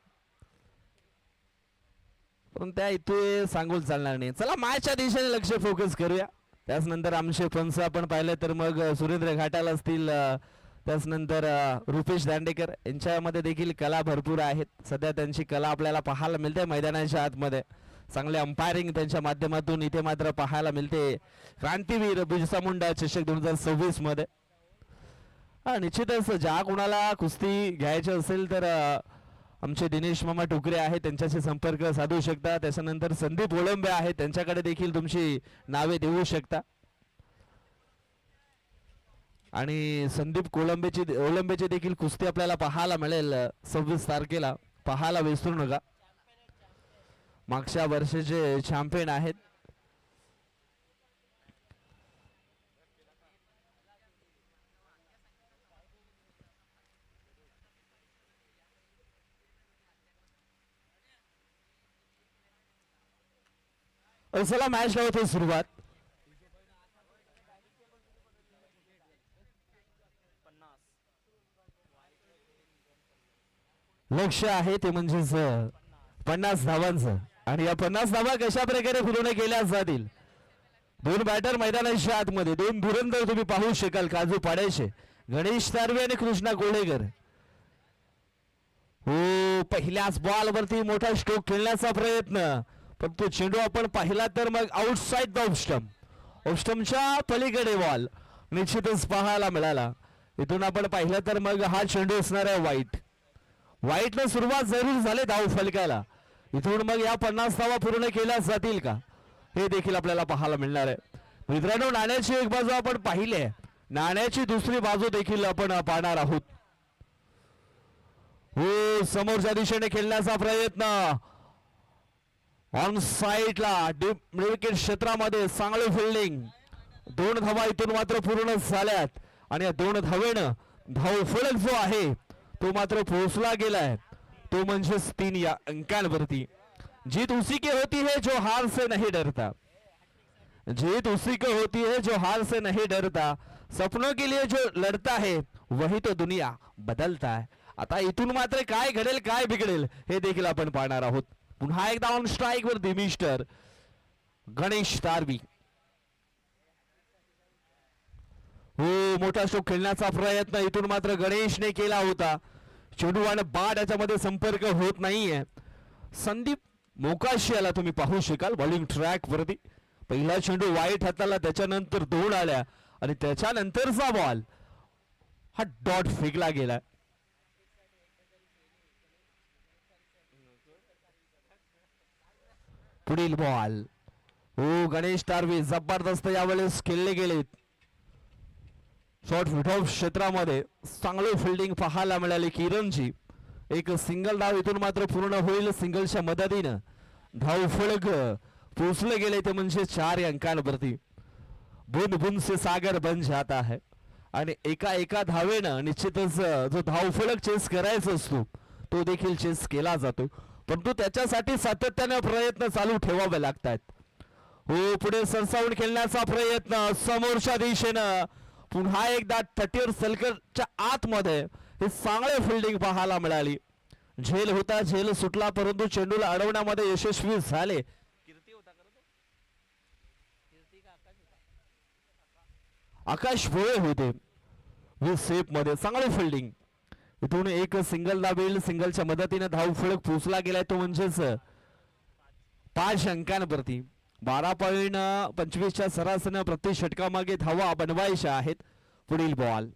पण त्या इथे सांगून चालणार नाही. चला मॅचच्या दिशेने लक्ष फोकस करूया. त्याच नंतर आमचे पंच आपण पाहिलं तर मग सुरेंद्र घाटाल असतील. त्याच नंतर रुपेश दांडेकर यांच्यामध्ये देखील कला भरपूर आहेत. सध्या त्यांची कला आपल्याला पाहायला मिळते मैदानाच्या आतमध्ये. चांगले अंपायरिंग त्यांच्या माध्यमातून इथे मात्र पाहायला मिळते. क्रांतीवीर बिरसा मुंडा चषक 2026 मध्ये. निश्चितच ज्या कोणाला कुस्ती घ्यायची असेल तर आमचे दिनेश मामा टुकरे आहेत त्यांच्याशी संपर्क साधू शकता. त्याच्यानंतर संदीप ओळंबे आहेत त्यांच्याकडे देखील तुमची नावे देऊ शकता आणि संदीप ओळंबेची देखील कुस्ती आपल्याला पाहायला मिळेल 26 तारखेला. पाहायला विसरू नका. मागच्या वर्षाचे चॅम्पियन आहेत. चला मॅच होते सुरुवात. लक्ष आहे ते म्हणजेच 50 धावांचं आणि या 50 धावा कशा प्रकारे पूर्ण केल्या जातील. दोन बॅटर मैदानाच्या आतमध्ये. दोन धुरंधर तुम्ही पाहू शकाल काजू पाड्याचे गणेश तारवे आणि कृष्णा कोळेकर. हो पहिल्याच बॉल वरती मोठा स्ट्रोक खेळण्याचा प्रयत्न पण तो चेंडू आपण पाहिला तर मग आउटसाइड द ऑफस्टमच्या पलीकडे बॉल निश्चितच पाहायला मिळाला. इथून आपण पाहिलं तर मग हा चेंडू असणार आहे वाईटनं सुरुवात जरूर झाली धाव फलकाला. इथून मग या 50 धावा पूर्ण केल्या जातील का हे देखील आपल्याला पाहायला मिळणार आहे. मित्रांनो नाण्याची एक बाजू आपण पाहिली आहे. नाण्याची दुसरी बाजू देखील आपण पाहणार आहोत. हो समोरच्या दिशेने खेळण्याचा प्रयत्न ऑन साइडला डीप विकेट क्षेत्रामध्ये चांगले फिल्डिंग. 2 धावा इथून मात्र पूर्ण झाल्यात आणि या 2 धावेनं धाव फलक जो आहे तो मात्र पोहोचला गेलाय. तो म्हणजे 3 या अंकांवरती. जीत उसी की होती है जो हार से नहीं डरता. जीत उसी की होती है जो हार से नहीं डरता. सपनों के लिए जो लढता है वही तो दुनिया बदलता है. आता इथून मात्र काय घडेल काय बिघडेल हे देखील आपण पाहणार आहोत. पुन्हा एकदा ऑन स्ट्राइक वरती मिस्टर गणेश तारवी. हो मोठा स्ट्रोक खेळण्याचा प्रयत्न इथून मात्र गणेशने केला होता. चेंडू आणि बाद याच्यामध्ये संपर्क होत नाहीये. संदीप मोकाशियाला तुम्ही पाहू शकाल बॉलिंग ट्रॅक वरती. पहिला चेंडू वाईट हाताला त्याच्यानंतर 2 आल्या आणि त्याच्यानंतरचा बॉल हा डॉट फेकला गेला. पुढील बॉल हो गणेश टारवी जबरदस्त यावेळेस खेळले गेलेत. शॉर्ट विथआउट क्षेत्रामध्ये चांगली फिल्डिंग पाहायला मिळाली किरणची. एक सिंगल धाव इथून मात्र पूर्ण होईल. सिंगलच्या मदतीनं धाव फलक पोचले गेले ते म्हणजे 4 अंकांवरती. बुंद बुंद से सागर बन जाता है. आणि एका एका धावेनं निश्चितच जो धाव फलक चेस करायचा असतो तो देखील चेस केला जातो. परंतु त्याच्यासाठी सातत्याने प्रयत्न चालू ठेवावे लागतात. हो पुढे सरसावून खेळण्याचा प्रयत्न समोरच्या दिशेनं पुन्हा एकदा 30 सर्कलच्या आतमध्ये हे चांगले फिल्डिंग पाहायला मिळाली. झेल होता झेल सुटला परंतु चेंडूला अडवण्यामध्ये यशस्वी झाले. आकाश भोळे होते सेफ मध्ये. चांगली फिल्डिंग इथून एक सिंगल दाबेल. सिंगलच्या मदतीने धाव फलक पोचला गेलाय तो म्हणजेच 5 अंकांवरती. 12.25च्या सरासरीने प्रति षटकामागे धावा बनवायच्या आहेत. पुढील बॉल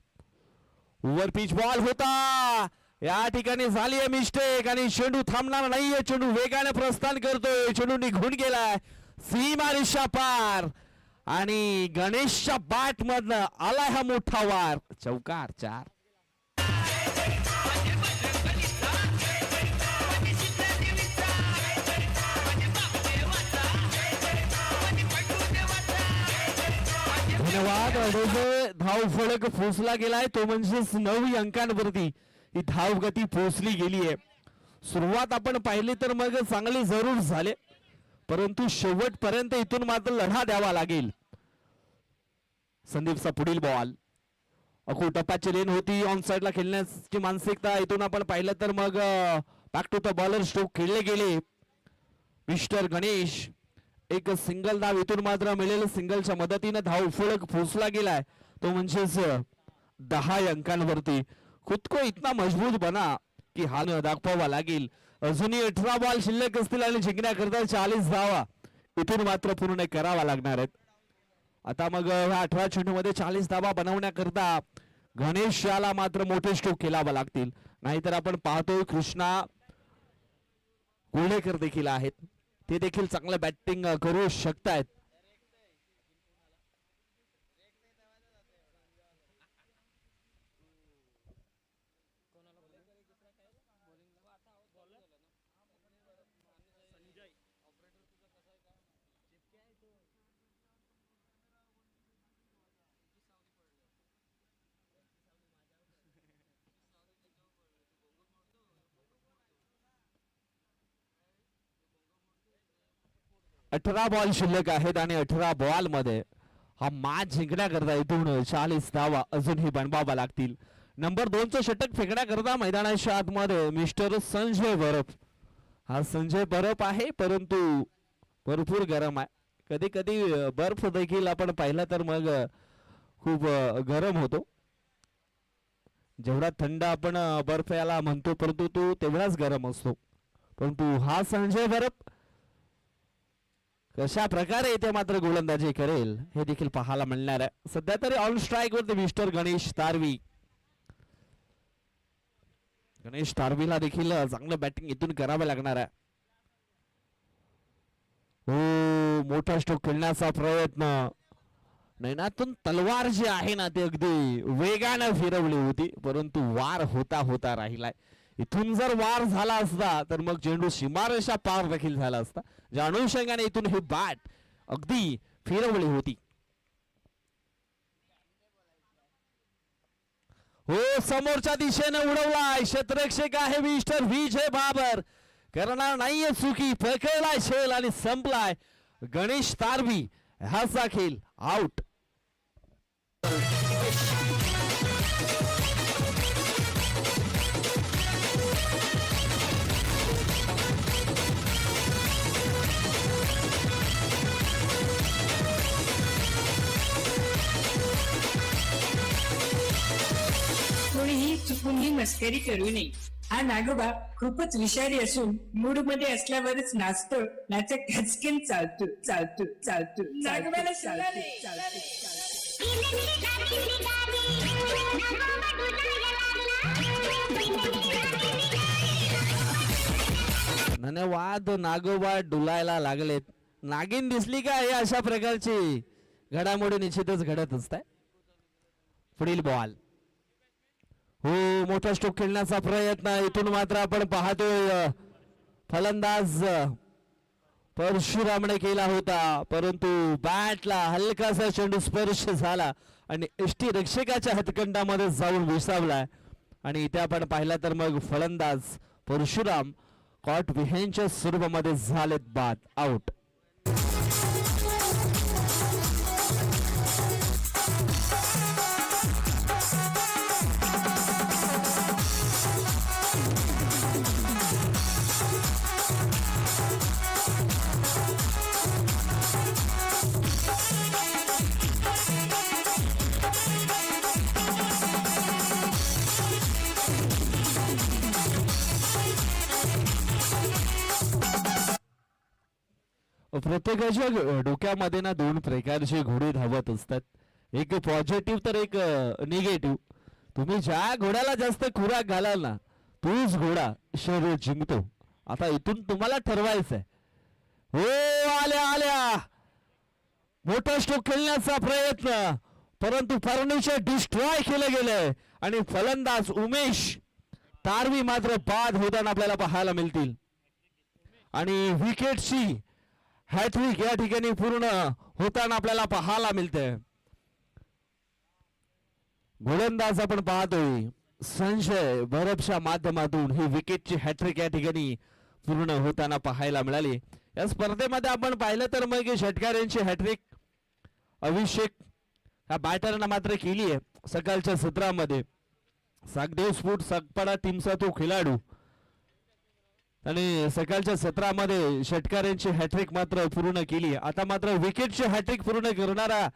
ओव्हर पिच बॉल होता. या ठिकाणी झाली आहे मिस्टेक आणि चेंडू थांबणार नाहीये. चेंडू वेगाने प्रस्थान करतोय. चेंडू निघून गेलाय सीमा रेषा पार आणि गणेशच्या बॅट मधनं आलाय हा मोठा वार. चौकार 4. धन्यवाद. धाव फलक पोचला गेलाय तो म्हणजेच 9 अंकांवरती ही धाव गती पोचली गेली आहे. सुरुवात आपण पाहिली तर मग चांगली जरूर झाले परंतु शेवटपर्यंत इथून मात्र लढा द्यावा लागेल. संदीपचा पुढील बॉल अखो टप्प्याची लेन होती. ऑन साइडला खेळण्याची मानसिकता इथून आपण पाहिलं तर मग back to the bowler stroke खेळले गेले. मिस्टर गणेश एक सिंगल धाव इथून मात्र मिळेल. सिंगलच्या मदतीने धाव फलक पोचला गेलाय तो म्हणजेच 10 अंकांवरती. खुद को इतना मजबूत बना की हाल दाखवावा लागेल. अजूनही 18 बॉल शिल्लक असतील आणि जिंकण्याकरता 40 धावा इथून मात्र पूर्ण करावा लागणार आहेत. आता मग ह्या 18 चेंडूमध्ये 40 धावा बनवण्याकरता गणेश याला मात्र मोठे स्ट्रोक खेळावा लागतील. नाहीतर आपण पाहतोय कृष्णा गोळेकर देखील आहेत. ते देखील चांगलं बॅटिंग करू शकतायत. अठरा बॉल शिल्लक आहेत आणि 18 बॉल मध्ये हा मॅच जिंकण्याकरता इथून 40 धावा अजूनही बनवावा लागतील. नंबर 2 चं षटक फेकण्याकरता मैदानाच्या आतमध्ये मिस्टर संजय बरफ. हा संजय बरफ आहे परंतु भरपूर गरम आहे. कधी कधी बर्फ देखील आपण पाहिला तर मग खूप गरम होतो. जेवढा थंड आपण बर्फ याला म्हणतो परंतु तो तेवढाच गरम असतो. परंतु हा संजय बरफ कशा प्रकारे इथे मात्र गोलंदाजी करेल हे देखील पाहायला मिळणार आहे. सध्या तरी ऑन स्ट्राईक वरती मिस्टर गणेश तारवी. गणेश तारवीला देखील चांगलं बॅटिंग इथून करावं लागणार आहे. हो मोठा स्ट्रोक खेळण्याचा प्रयत्न. नैनातून तलवार जी आहे ना ती अगदी वेगाने फिरवली होती परंतु वार होता होता राहिलाय. इथून जर वार झाला असता तर मग चेंडू सीमारेषा पार देखील झाला असता. ज्या अनुषंगाने इथून ही बॅट अगदी फिरवली होती. हो समोरच्या दिशेने उडवलाय. क्षेत्ररक्षक आहे मिस्टर विजय बाबर. करणार नाहीये चुकी. पकडलाय शेल आणि संपलाय. गणेश तारवी हाचा खेळ आउट. कोणीही चुकून ही मस्करी करू नये. हा नागोबा खूपच विषारी असून मूड मध्ये असल्यावरच नाचतो. नाचक हचकेन चालतो चालतो चालतो नागोबाला चालतो चालतो धन्यवाद. नागोबा डुलायला लागलेत. नागिन दिसली का हे अशा प्रकारची घडामोडी निश्चितच घडत असतात. पुढील बॉल. हो, मोठा स्ट्रोक खेळण्याचा प्रयत्न इथून मात्र आपण पाहतोय फलंदाज परशुरामने केला होता, परंतु बॅटला हलकासा चेंडू स्पर्श झाला आणि एष्टी रक्षकाच्या हातखंडामध्ये जाऊन विसावलाय आणि इथे आपण पाहिला तर मग फलंदाज परशुराम कॉट विहेनच्या स्वरूपामध्ये झालेत बाद, आउट. प्रत्येकाच्या डोक्यामध्ये ना दोन प्रकारचे घोडे धावत असतात, एक पॉझिटिव्ह तर एक निगेटिव्ह. तुम्ही ज्या घोड्याला जास्त खुराक घालाल ना तोच घोडा शरीर जिंकतो. आता इथून तुम्हाला ठरवायचंय. हो, आल्या आल्या मोठा स्ट्रोक खेळण्याचा प्रयत्न, परंतु फर्निचर डिस्ट्रॉय केलं गेलंय आणि फलंदाज उमेश तारवी मात्र बाद होताना आपल्याला पाहायला मिळतील आणि विकेटची हॅट्रिक या ठिकाणी पूर्ण होताना आपल्याला पाहायला मिळते. गोलंदाज आपण पाहतोय संजय बरबच्या माध्यमातून ही विकेटची हॅट्रिक या ठिकाणी पूर्ण होताना पाहायला मिळाली. या स्पर्धेमध्ये आपण पाहिलं तर मग षटकारांची हॅट्रिक अभिषेक ह्या बॅटरनं मात्र केली आहे सकाळच्या सत्रामध्ये. सागदेव स्फोट सागपाडा टीमचा तो खेळाडू आणि सकाळच्या सत्रामध्ये षटकारांची हॅट्रिक मात्र पूर्ण केली. आता मात्र विकेटची हॅट्रिक पूर्ण करणारा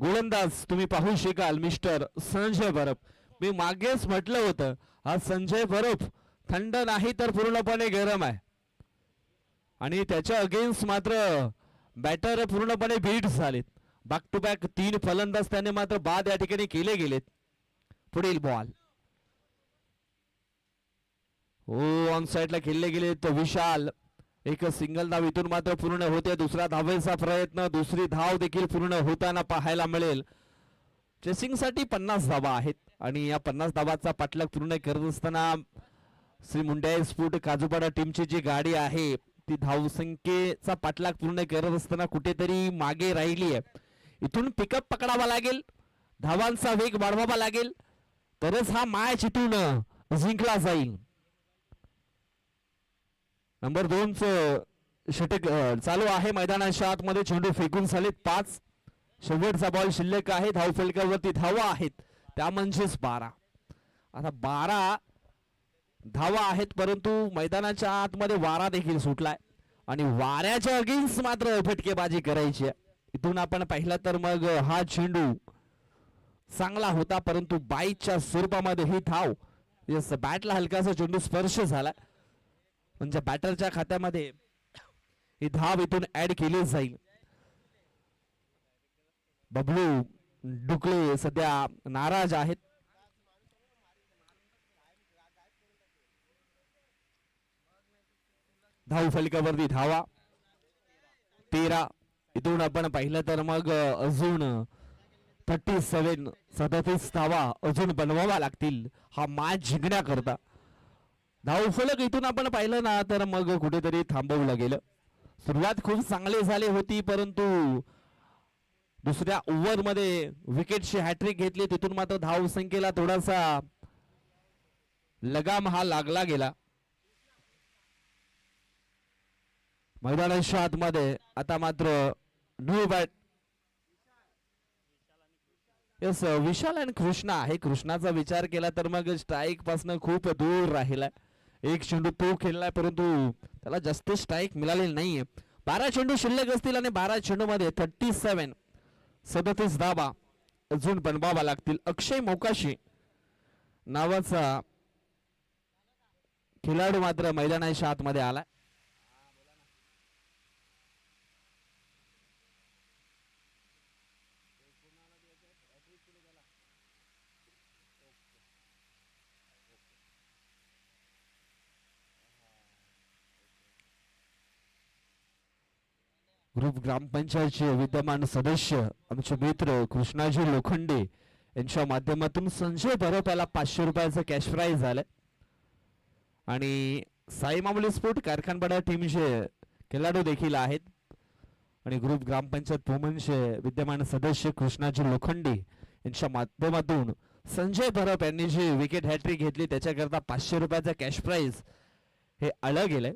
गोलंदाज तुम्ही पाहू शकाल मिस्टर संजय बरब. मी मागेच म्हटलं होतं हा संजय बरब थंड नाही तर पूर्णपणे गरम आहे आणि त्याच्या अगेन्स्ट मात्र बॅटर पूर्णपणे बीट झालेत. बॅक टू बॅक 3 फलंदाज त्याने मात्र बाद या ठिकाणी केले गेलेत. पुढील बॉल. हो, ऑन साइडला खेळले गेले तर विशाल एक सिंगल धाव इथून मात्र पूर्ण होते. दुसरा धावेचा प्रयत्न, दुसरी धाव देखील पूर्ण होताना पाहायला मिळेल. चेसिंग साठी 50 धावा आहेत आणि या 50 धावाचा पाठलाग पूर्ण करत असताना श्री मुंडे स्फोट काजूपाडा टीमची जी गाडी आहे ती धावसंख्येचा पाठलाग पूर्ण करत असताना कुठेतरी मागे राहिली आहे. इथून पिकअप पकडावा लागेल, धावांचा वेग वाढवावा लागेल, तरच हा मॅच इथून जिंकला जाईल. नंबर 2 षटक चालू आहे मैदानाच्या आतमध्ये. चेंडू फेकून झालेत 5. शेवटचा बॉल शिल्लक आहे. धाव फलकावरती धावा आहेत त्या म्हणजेच 12. आता 12 धावा आहेत, परंतु मैदानाच्या आतमध्ये वारा देखील सुटलाय आणि वाऱ्याच्या अगेन्स्ट मात्र फटकेबाजी करायची आहे. इथून आपण पाहिलं तर मग हा चेंडू चांगला होता, परंतु बाईकच्या स्वरूपामध्ये ही धाव बॅटला हलकासा चेंडू स्पर्श झाला म्हणजे बॅटरच्या खात्यामध्ये ही धाव इथून ऍड केली जाईल. बबलू डुकळे सध्या नाराज आहेत. धाव फलकावरती धावा 13. इथून आपण पाहिलं तर मग अजून 37 धावा अजून बनवावा लागतील हा मॅच जिंकण्याकरता. धावफलक इथून आपण पाहिलं ना तर मग कुठेतरी थांबवलं गेलं. सुरुवात खूप चांगली झाली होती, परंतु दुसऱ्या ओव्हर मध्ये विकेटची हॅट्रिक घेतली, तिथून मात्र धाव संख्येला थोडासा लगाम हा लागला गेला. मैदानाच्या आतमध्ये आता मात्र न्यू बॅट यस विशाल आणि कृष्णा आहे. कृष्णाचा विचार केला तर मग स्ट्राईक पासून खूप दूर राहिलाय. एक चेंडू तो खेळलाय, परंतु त्याला जास्त स्ट्राईक मिळालेली नाहीये. 12 चेंडू शिल्लक असतील आणि 12 चेंडू मध्ये 37 धावा अजून बनवावा लागतील. अक्षय मोकाशी नावाचा खेळाडू मात्र मैदानाच्या आतमध्ये आलाय. ग्रुप ग्रामपंचायतचे विद्यमान सदस्य आमचे मित्र कृष्णाजी लोखंडे यांच्या माध्यमातून संजय परब याला 500 रुपयाचं कॅश प्राइज झालंय. आणि साई मामुली स्पोर्ट कारखानपाडा टीमचे खेळाडू देखील आहेत. आणि ग्रुप ग्रामपंचायत वुमनचे विद्यमान सदस्य कृष्णाजी लोखंडे यांच्या माध्यमातून संजय परब यांनी जी विकेट हॅट्रिक घेतली त्याच्याकरता 500 रुपयाचा कॅश प्राइज हे आलं गेलंय.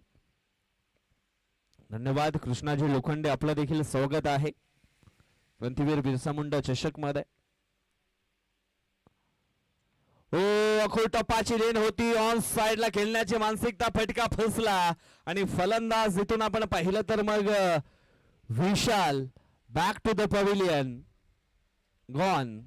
धन्यवाद कृष्णाजी लोखंडे, आपलं देखील स्वागत आहे क्रांतीवीर बिरसा मुंडा चषक मध्ये. हो, अखोल टप्पाची लेन होती, ऑन साइडला खेळण्याची मानसिकता, फटका फसला आणि फलंदाज इथून आपण पाहिलं तर मग Vishal back to the pavilion gone.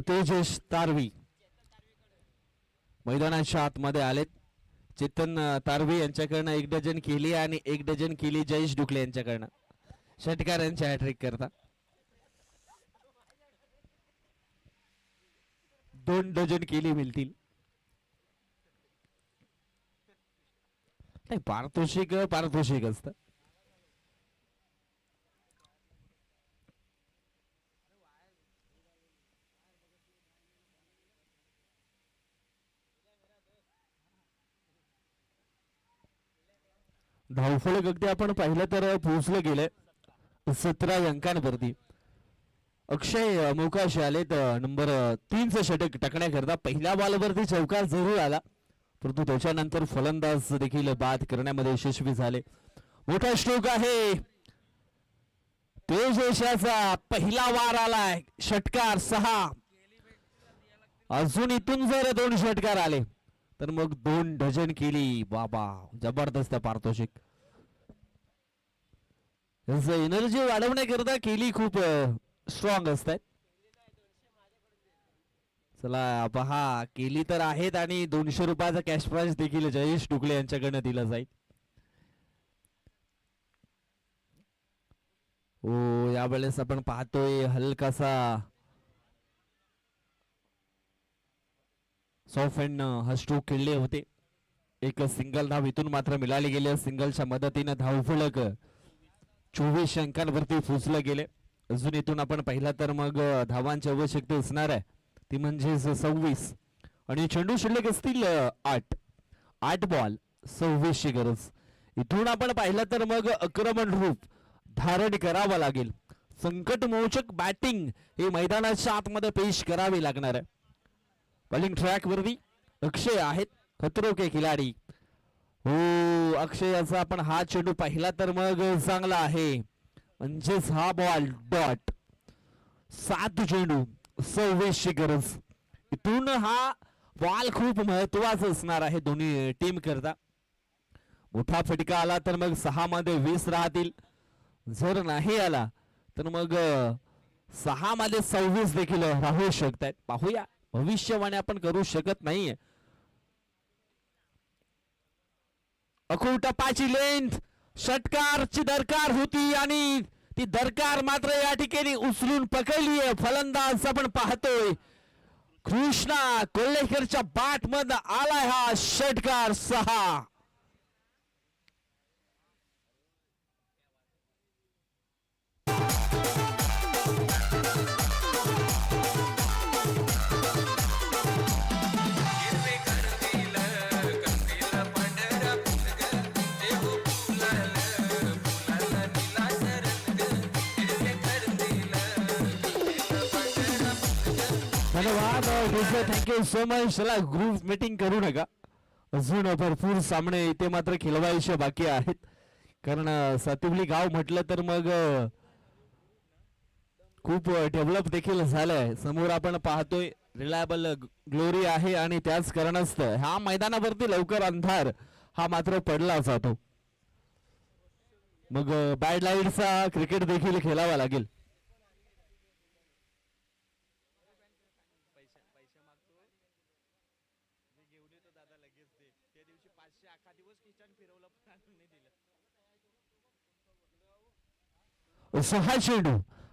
Tejas Tarvi मैदानाच्या आतमध्ये आलेत. चेतन तारवी यांच्याकडनं 1 डझन केली आणि 1 डझन केली जयेश डुकले यांच्याकडनं षटकार यांच्या हॅट्रिक करता. 2 डझन केली मिळतील. नाही, पारितोषिक असतं. धावफलक अगदी आपण पाहिलं तर पोहोचले गेले 17 अंकांवरती. अक्षय मोकाश आलेत नंबर 3चं षटक टाकण्याकरता. पहिल्या बॉलवरती चौकार जरूर आला परंतु त्याच्यानंतर फलंदाज देखील बाद करण्यामध्ये यशस्वी झाले. मोठा स्ट्रोक आहे, तेजशाचा पहिला वार आलाय, षटकार 6. अजून इथून जर 2 षटकार आले तर मग 2 डझन केली. बाबा, जबरदस्त पारितोषिक. एनर्जी वाढवण्याकरता केली खूप स्ट्रॉंग असतात. चला पहा, केली तर आहेत आणि 200 रुपयाचा कॅश प्राइज देखील जयेश डुकले यांच्याकडनं दिला जाईल. हो, यावेळेस आपण पाहतोय हलकासा सॉफ्ट हा स्ट्रोक खेळले होते. एक सिंगल धाव इथून मात्र मिळाली गेली. सिंगलच्या मदतीने धावफलक 24 अंकांवरती पोहोचले गेले. अजून इथून आपण पाहिला तर मग धावांची आवश्यकता असणार आहे ती म्हणजे 26 आणि चेंडू शिल्लक असतील 8 बॉल 26 ची गरज. इथून आपण पाहिलं तर मग आक्रमण रूप धारण करावं लागेल. संकटमोचक बॅटिंग हे मैदानाच्या आतमध्ये पेश करावी लागणार आहे. बॉलिंग ट्रॅक वरती अक्षय आहेत, खतरो के खिलाडी. हो, अक्षयाचा आपण हा चेंडू पाहिला तर मग चांगला आहे, म्हणजेच हा बॉल डॉट. 7 चेंडू 26 ची गरज. इथून हा बॉल खूप महत्वाचा असणार आहे दोन्ही टीम करता. मोठा फटका आला तर मग 6 मध्ये 20 राहतील. जर नाही आला तर मग 6 मध्ये 26 देखील राहू शकतात. पाहूया, भविष्यवाणी आपण करू शकत नाहीये. अखोल टप्पाची लेंथ, षटकारची दरकार होती आणि ती दरकार मात्र या ठिकाणी उचलून पकडली आहे. फलंदाज आपण पाहतोय कृष्णा कोल्हेकरच्या बॅट मध्ये आलाय हा षटकार 6. धन्यवाद थँक्यू सो मच. चला ग्रुप मीटिंग करू नका, अजून भरपूर सामने इथे मात्र खेळवायचे बाकी आहेत. कारण सातिवली गाव म्हटलं तर मग खूप डेव्हलप देखील झालंय. समोर आपण पाहतोय रिलायबल ग्लोरी आहे आणि त्याच कारणास्तव ह्या मैदानावरती लवकर अंधार हा मात्र पडला जातो. मग बॅड लाईटचा क्रिकेट देखील खेळावा लागेल. सहा चेंडू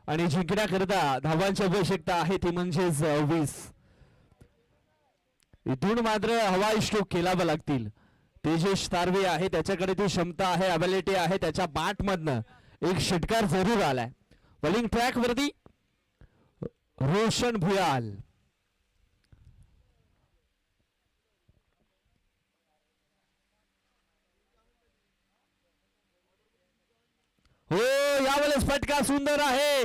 आणि जिंकण्याकरता धावांची आवश्यकता आहे ती म्हणजेच 20. इथून मात्र हवाई स्ट्रोक खेळावं लागतील. तेजेश तारवे आहे, त्याच्याकडे ती क्षमता आहे, अबिलिटी आहे. त्याच्या बॅट मधनं एक षटकार जरूर आलाय. बॉलिंग ट्रॅक वरती रोशन भुयाल. हो यावेळेस फटका सुंदर आहे.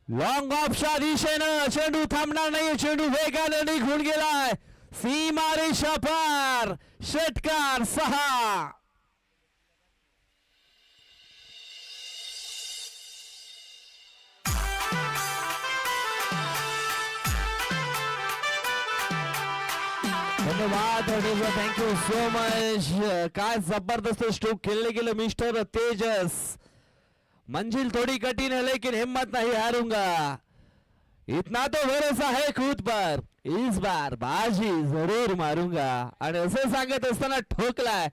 लॉंग ऑफच्या दिशेनं चेंडू थांबणार नाही, चेंडू वेगाने निघून गेलाय. सीमा रेषा पार, षटकार 6. धन्यवाद थँक्यू सो मच. काय जबरदस्त स्ट्रोक खेळले गेले मिस्टर तेजस. मंजिल थोड़ी कठिन है लेकिन हिम्मत नहीं हारूंगा, इतना तो भरोसा है खुद पर, इस बार बाजी जरूर मारूंगा. आणि असं सांगत असताना ठोकलाय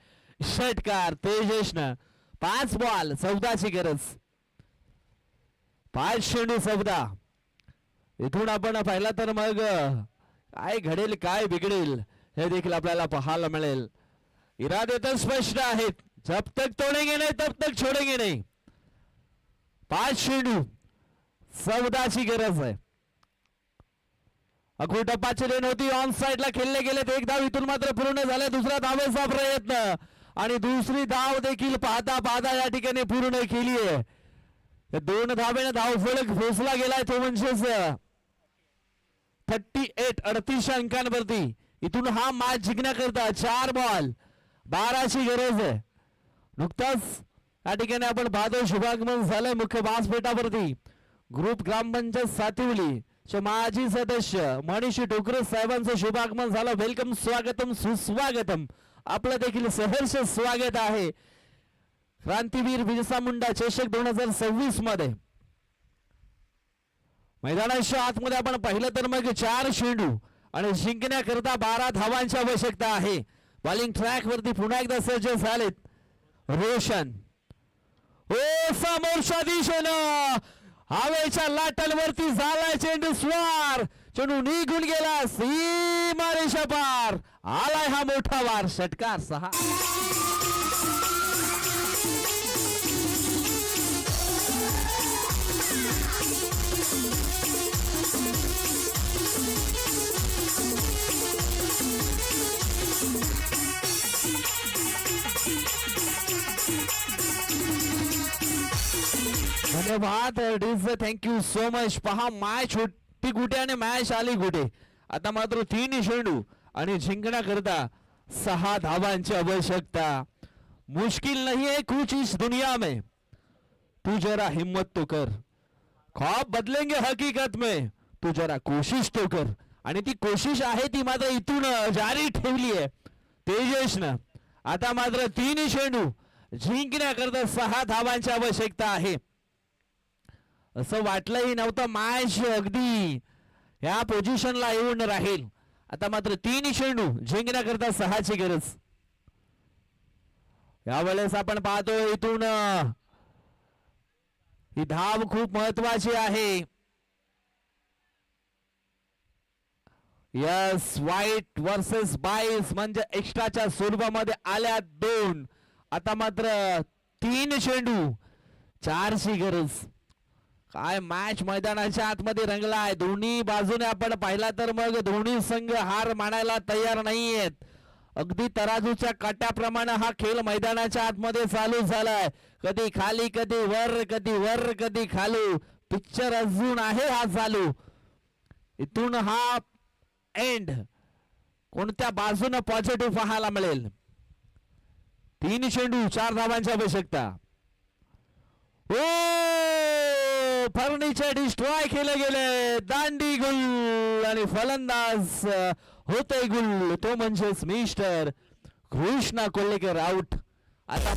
षटकार तेजसनं. 5 बॉल 14ची गरज, 5 चेंडू 14. इथून आपण पाहिला तर मग काय घडेल काय बिघडेल हे देखील आपल्याला पाहायला मिळेल. इरादे तर स्पष्ट आहेत, जब तक तोडेंगे नहीं तब तक छोडेंगे नहीं. 5 चेंडू 14ची गरज आहे. अखू टप्पाची लेन होती, ऑन साइडला खेळले गेले. एक धाव इथून मात्र पूर्ण झाले. दुसरा धावेचा प्रयत्न आणि दुसरी धाव देखील पाहता पाहता या ठिकाणी पूर्ण केली आहे. 2 धावेने धावफलक पोहोचला गेलाय तो म्हणजेच 38 अंकांवरती. इथून हा मॅच जिंकण्याकरता 4 बॉल 12ची गरज आहे. नुकताच या ठिकाणी आपण पाहतो शुभागमन झालंय मुख्य व्यासपीठावरती. ग्रुप ग्रामपंचायत सातिवली चे माजी सदस्य मनीष टोकरे साहेबांचं शुभागमन झालं. वेलकम, स्वागतम, सुस्वागतम. आपलं देखील सहर्ष स्वागत आहे क्रांतीवीर बिरसा मुंडा चषक 2026 मध्ये. मैदानाच्या आतमध्ये आपण पाहिलं तर मग 4 चेंडू आणि जिंकण्याकरता 12 धावांची आवश्यकता आहे. बॉलिंग ट्रॅक वरती पुन्हा एकदा सज्ज झालेत रोशन. ओ समोरच्या दिशेनं हवेच्या लाटांवरती झालाय चेंडू स्वार. चेंडू निघून गेला सीमा रेषा पार. आलाय हा मोठा वार, षटकार 6. धन्यवाद थँक्यू सो मच. पहा मॅच होती कुठे आणि मॅच आली कुठे. आता मात्र 3 चेंडू आणि जिंकण्याकरता 6 धावांची आवश्यकता. मुश्किल नहीं है कुछ इस दुनिया में, तू जरा हिम्मत तो कर. ख्वाब बदलेंगे हकीकत में, तू जरा कोशिश तो कर. आणि ती कोशिश आहे ती मात्र इथून जारी ठेवली आहे तेजसनं. आता मात्र 3 चेंडू जिंकण्याकरता 6 धावांची आवश्यकता आहे. असं वाटलंही नव्हतं मॅच अगदी या पोझिशनला येऊन राहील. आता मात्र 3 चेंडू जिंकण्याकरता 6ची गरज. यावेळेस आपण पाहतो इथून ही धाव खूप महत्वाची आहे. यस, वाईट वर्सेस 22 म्हणजे एक्स्ट्राच्या स्वरूपामध्ये आल्या 2. आता मात्र 3 चेंडू 4ची गरज. काय मॅच मैदानाच्या आतमध्ये रंगलाय. दोन्ही बाजूने आपण पाहिला तर मग दोन्ही संघ हार मानायला तयार नाहीयेत. अगदी तराजूच्या काट्याप्रमाणे हा खेळ मैदानाच्या आतमध्ये चालू झालाय. कधी खाली कधी वर, कधी वर कधी खालू. पिक्चर अजून आहे हा चालू. इथून हा एंड कोणत्या बाजूने पॉझिटिव्ह पाहायला मिळेल. 3 चेंडू 4 धावांची आवश्यकता. ओ फर्निचर डिस्ट्रॉय केले गेले. दांडी गुल आणि फलंदाज होते गुल, तो म्हणजेच मिस्टर कृष्णा कोल्हेकर आउट. आता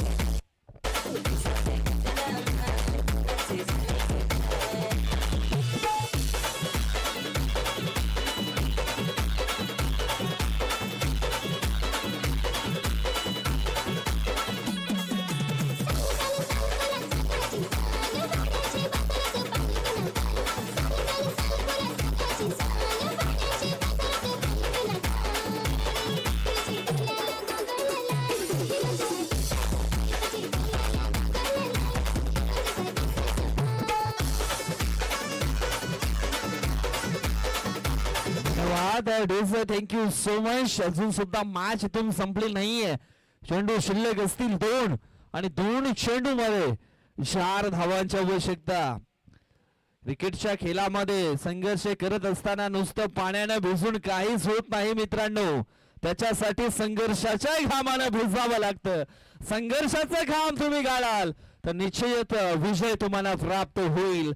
थँक्यू सो मच. अजून सुद्धा मॅच इथून संपली नाहीये. चेंडू शिल्लक असतील 2 आणि 2 चेंडू मध्ये 4 धावांची आवश्यकता. क्रिकेटच्या खेळामध्ये संघर्ष करत असताना नुसतं पाण्यानं भिजून काहीच होत नाही मित्रांनो. त्याच्यासाठी संघर्षाच्या घामानं भिजावं लागतं. संघर्षाचा घाम तुम्ही गाळाल तर निश्चित विजय तुम्हाला प्राप्त होईल.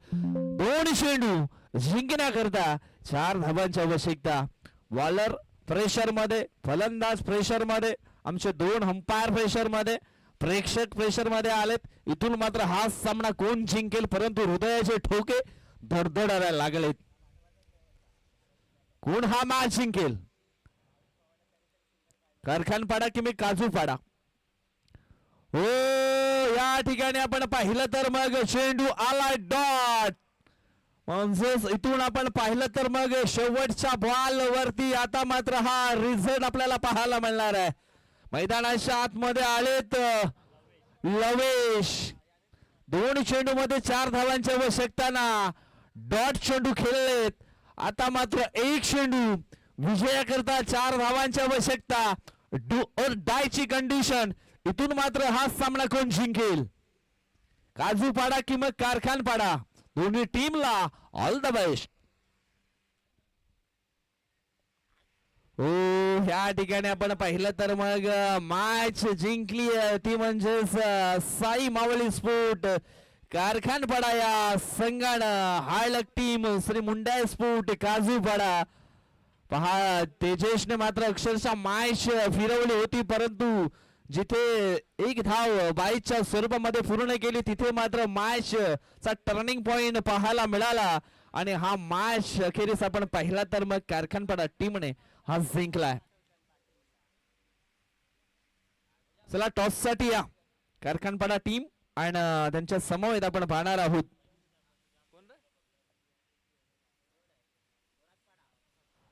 2 चेंडू जिंकण्याकरता 4 धावांची आवश्यकता. बॉलर प्रेशर मध्ये, फलंदाज प्रेशर मध्ये, आमचे 2 अंपायर प्रेशर मध्ये, प्रेक्षक प्रेशर मध्ये आलेत. इथून मात्र हा सामना कोण जिंकेल, परंतु हृदयाचे ठोके धडधडायला लागलेत. कोण हा मॅच जिंकेल, कारखानपाडा की मी काजूपाडा. हो या ठिकाणी आपण पाहिलं तर मग चेंडू आला डॉट. म्हणजेच इथून आपण पाहिलं तर मग शेवटच्या बॉल वरती आता मात्र हा रिझल्ट आपल्याला पाहायला मिळणार आहे. मैदानाच्या आतमध्ये आलेत लवेश. 2 चेंडू मध्ये 4 धावांची आवश्यकता ना डॉट चेंडू खेळलेत. आता मात्र 1 चेंडू विजयाकरता 4 धावांची आवश्यकता. डू और डाय ची कंडिशन. इथून मात्र हा सामना कोण जिंकेल, काजूपाडा की मग कारखानपाडा. दोन्ही टीमला ऑल द बेस्ट. हो ह्या ठिकाणी आपण पाहिलं तर मग मॅच जिंकली ती म्हणजेच साई मावली स्पोर्ट कारखानपाडा या संघानं. हायलक टीम श्री मुंडा स्पोर्ट काजूपाडा. पहा तेजेशने मात्र अक्षरशः मॅच फिरवली होती, परंतु जिथे 1 धाव 22च्या स्वरूपामध्ये पूर्ण केली तिथे मात्र मॅच चा टर्निंग पॉइंट पाहायला मिळाला. आणि हा मॅच अखेरीस आपण पाहिला तर मग कारखानपाडा टीमने हा जिंकलाय. चला टॉस साठी या कारखानपाडा टीम आणि त्यांच्या समवेत आपण पाहणार आहोत.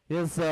येस